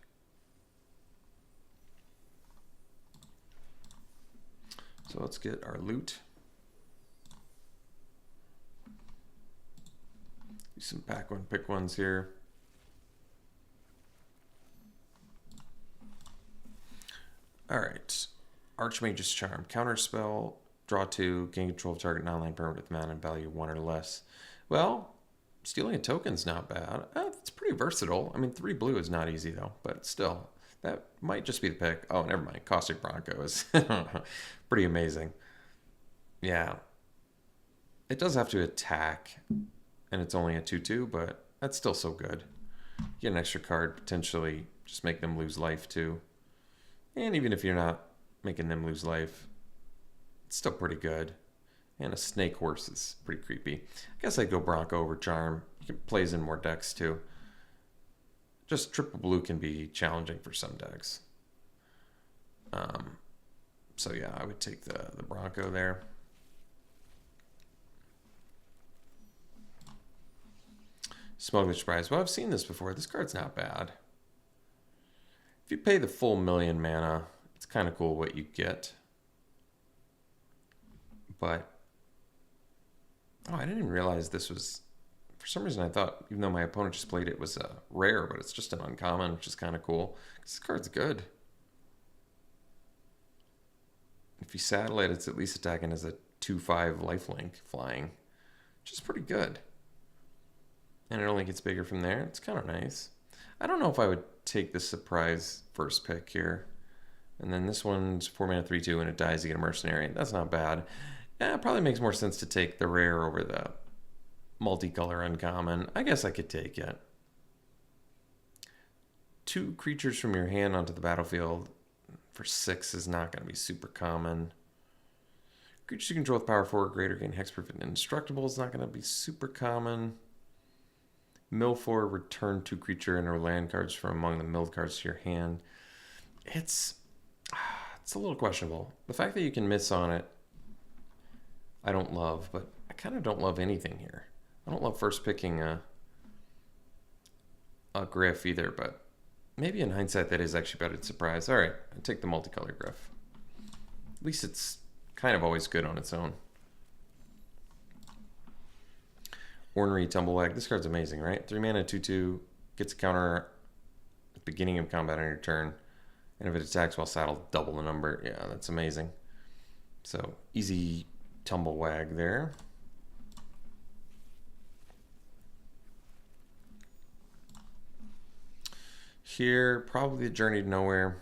So let's get our loot. Do some pack one, pick ones here. All right, Archmage's Charm. Counterspell, draw 2, gain control of target non-land permanent with mana value 1 or less. Well, stealing a token's not bad. It's pretty versatile. I mean, 3 blue is not easy though, but still, that might just be the pick. Oh, never mind. Caustic Bronco is pretty amazing. Yeah, it does have to attack, and it's only a 2/2, but that's still so good. Get an extra card, potentially just make them lose life too. And even if you're not making them lose life, it's still pretty good. And a Snake Horse is pretty creepy. I guess I'd go Bronco over Charm. It plays in more decks too. Just triple blue can be challenging for some decks. So yeah, I would take the Bronco there. Smuggler's Prize. Well, I've seen this before. This card's not bad. If you pay the full 1,000,000 mana, it's kind of cool what you get. But, oh, I didn't even realize this was, for some reason I thought, even though my opponent just played it, it was a rare, but it's just an uncommon, which is kind of cool. This card's good. If you saddle it, it's at least attacking as a 2/5 lifelink flying, which is pretty good. And it only gets bigger from there. It's kind of nice. I don't know if I would take the surprise first pick here. And then this one's 4 mana 3/2 and it dies, you get a mercenary. That's not bad. Yeah, it probably makes more sense to take the rare over the multicolor uncommon. I guess I could take it. 2 creatures from your hand onto the battlefield for 6 is not going to be super common. Creatures you control with power 4 or greater gain hexproof and indestructible is not going to be super common. Mill 4, return 2 creature and or land cards from among the milled cards to your hand. It's a little questionable. The fact that you can miss on it, I don't love, but I kind of don't love anything here. I don't love first picking a Griff either, but maybe in hindsight that is actually better than surprise. All right, I take the multicolor Griff. At least it's kind of always good on its own. Ornery Tumblewag. This card's amazing, right? 3 mana 2/2, gets a counter at the beginning of combat on your turn. And if it attacks while saddled, double the number. Yeah, that's amazing. So, easy Tumblewag there. Here, probably the Journey to Nowhere.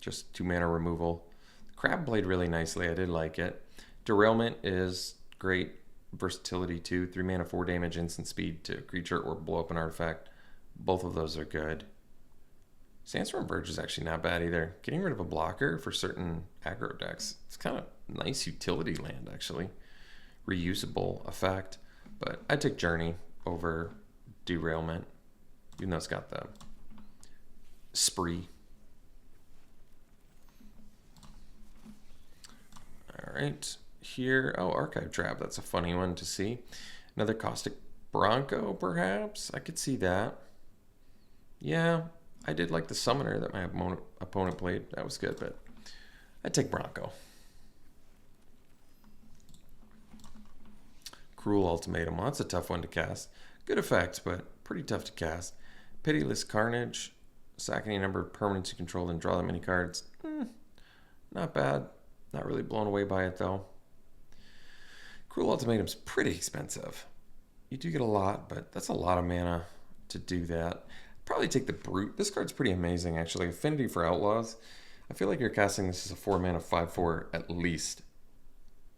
Just 2 mana removal. Crab played really nicely. I did like it. Derailment is great. Versatility too. 3 mana 4 damage, instant speed to a creature or blow up an artifact. Both of those are good. Sandstorm Verge is actually not bad either. Getting rid of a blocker for certain aggro decks. It's kind of nice utility land actually. Reusable effect. But I took Journey over Derailment. Even though it's got the spree. Alright. Here, oh, Archive Trap, that's a funny one to see. Another Caustic Bronco, perhaps? I could see that. Yeah, I did like the Summoner that my opponent played. That was good, but I'd take Bronco. Cruel Ultimatum, well, that's a tough one to cast. Good effect, but pretty tough to cast. Pitiless Carnage, sack any number of permanents you control and draw that many cards. Not bad. Not really blown away by it, though. Cruel Ultimatum's pretty expensive. You do get a lot, but that's a lot of mana to do that. Probably take the Brute. This card's pretty amazing, actually. Affinity for Outlaws. I feel like you're casting this as a 4 mana 5/4 at least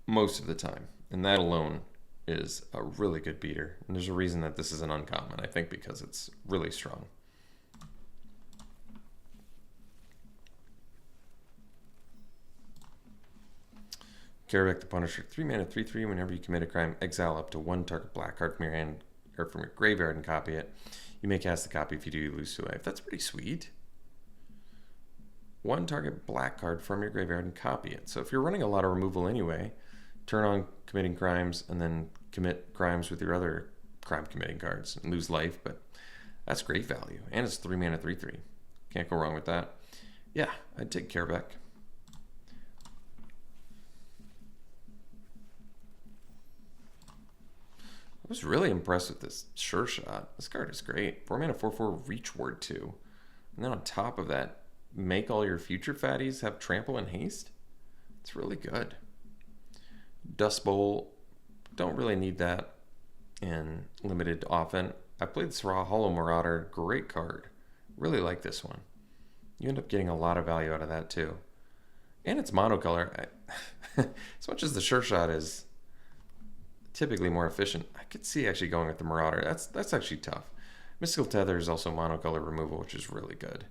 most of the time. And that alone is a really good beater. And there's a reason that this is an uncommon, I think, because it's really strong. Karavik the Punisher, 3 mana 3/3. Whenever you commit a crime, exile up to 1 target black card from your hand or from your graveyard and copy it. You may cast the copy. If you do, you lose 2 life. That's pretty sweet. 1 target black card from your graveyard and copy it. So if you're running a lot of removal anyway, turn on committing crimes and then commit crimes with your other crime committing cards and lose life. But that's great value. And it's 3 mana 3/3. Can't go wrong with that. Yeah, I'd take Karavik. I was really impressed with this Sure Shot. This card is great. 4 mana 4/4 Reach Ward 2. And then on top of that, make all your future fatties have trample and haste. It's really good. Dust Bowl. Don't really need that in limited often. I played Sra Hollow Marauder. Great card. Really like this one. You end up getting a lot of value out of that too. And it's monocolor. As much as the Sure Shot is typically more efficient, I could see actually going with the Marauder. That's actually tough. Mystical Tether is also monocolor removal, which is really good.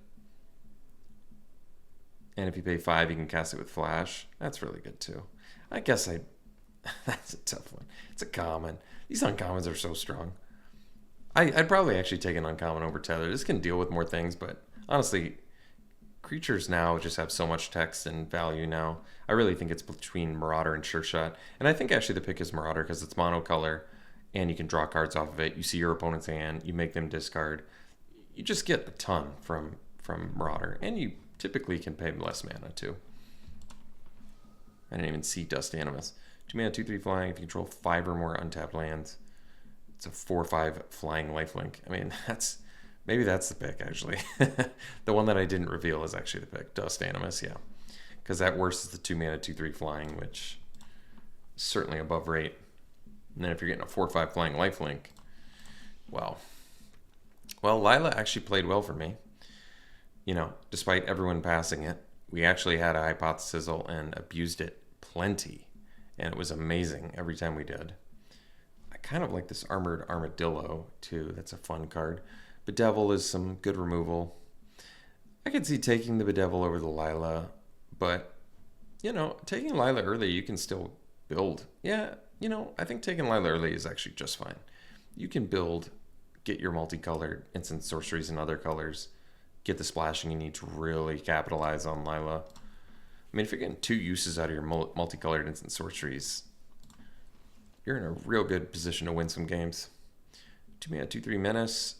And if you pay 5, you can cast it with Flash. That's really good too. I guess that's a tough one. It's a common. These uncommons are so strong. I'd probably actually take an uncommon over Tether. This can deal with more things, but honestly, creatures now just have so much text and value now. I really think it's between Marauder and Sure Shot. And I think actually the pick is Marauder because it's monocolor and you can draw cards off of it. You see your opponent's hand, you make them discard. You just get a ton from Marauder, and you typically can pay less mana too. I didn't even see Dust Animus. 2 mana, 2/3 flying. If you control 5 or more untapped lands, it's a 4/5 flying lifelink. I mean, maybe that's the pick actually. The one that I didn't reveal is actually the pick, Dust Animus, yeah, because that worse is the 2 mana, 2/3 flying, which is certainly above rate. And then if you're getting a 4/5 flying lifelink, well, Lila actually played well for me. You know, despite everyone passing it, we actually had a hypothesis and abused it plenty. And it was amazing every time we did. I kind of like this Armored Armadillo, too. That's a fun card. Bedevil is some good removal. I could see taking the Bedevil over the Lila, but, you know, taking Lila early, you can still build. Yeah, you know, I think taking Lila early is actually just fine. You can build, get your multicolored instant sorceries in other colors, get the splashing you need to really capitalize on Lila. I mean, if you're getting 2 uses out of your multicolored instant sorceries, you're in a real good position to win some games. 2 mana, 2/3 menace.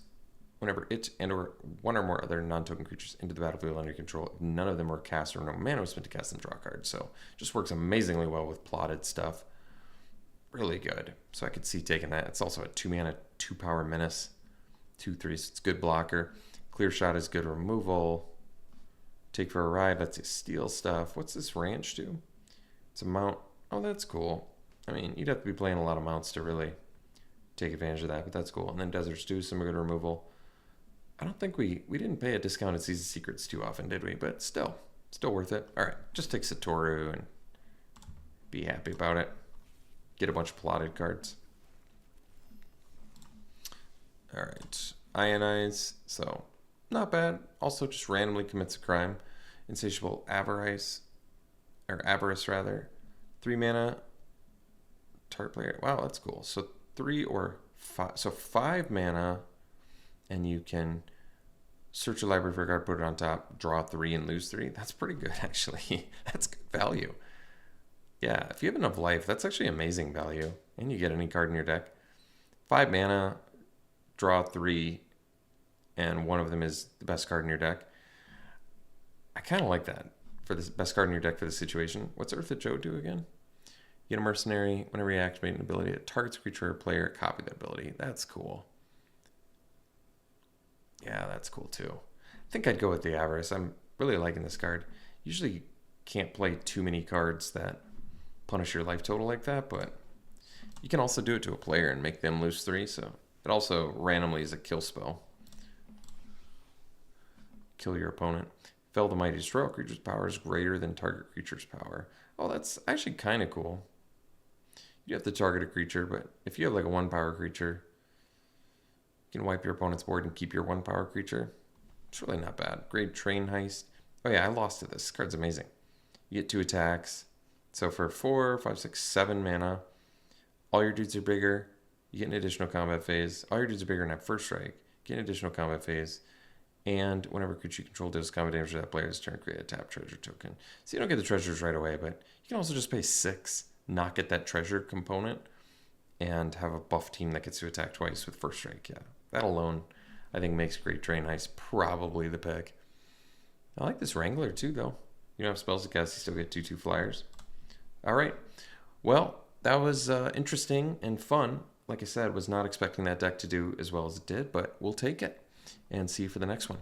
Whenever it and/or one or more other non-token creatures into the battlefield under control, if none of them were cast or no mana was spent to cast them, draw a card. So just works amazingly well with plotted stuff. Really good. So I could see taking that. It's also a 2 mana, 2 power menace. 2/3. So it's good blocker. Clear Shot is good removal. Take for a ride lets you steal stuff. What's this ranch do? It's a mount. Oh, that's cool. I mean, you'd have to be playing a lot of mounts to really take advantage of that, but that's cool. And then Desert Stew, some good removal. I don't think we didn't pay a discounted Season Secrets too often, did we? But still worth it. All right, just take Satoru and be happy about it. Get a bunch of plotted cards. All right, Ionize. So not bad. Also just randomly commits a crime. Insatiable Avarice, or Avarice rather. 3 mana. Target player. Wow, that's cool. So 3 or 5. So 5 mana, and you can search your library for a card, put it on top, draw 3 and lose 3. That's pretty good, actually. That's good value. Yeah, if you have enough life, that's actually amazing value. And you get any card in your deck. 5 mana, draw 3, and one of them is the best card in your deck. I kind of like that for the best card in your deck for the situation. What's Earth of Joe do again? You get a mercenary. Whenever you activate an ability, it targets a creature or player, copy that ability. That's cool. Yeah, that's cool too. I think I'd go with the Avarice. I'm really liking this card. Usually can't play too many cards that punish your life total like that, but you can also do it to a player and make them lose 3, so it also randomly is a kill spell. Kill your opponent. Fell the Mighty Destroy. Creature's power is greater than target creature's power. Oh, that's actually kind of cool. You have to target a creature, but if you have like a 1 power creature, you can wipe your opponent's board and keep your 1 power creature. It's really not bad. Great Train Heist. Oh yeah, I lost to this. This card's amazing. You get 2 attacks. So for 4, 5, 6, 7 mana, all your dudes are bigger. You get an additional combat phase. All your dudes are bigger and have first strike. Get an additional combat phase. And whenever a creature you control deals combat damage to that player's turn, create a tap treasure token. So you don't get the treasures right away, but you can also just pay 6, not get that treasure component, and have a buff team that gets to attack twice with first strike. Yeah, that alone, I think, makes Great Train Heist probably the pick. I like this Wrangler too, though. You don't have spells to cast, you still get 2/2 flyers. All right. Well, that was interesting and fun. Like I said, was not expecting that deck to do as well as it did, but we'll take it and see you for the next one.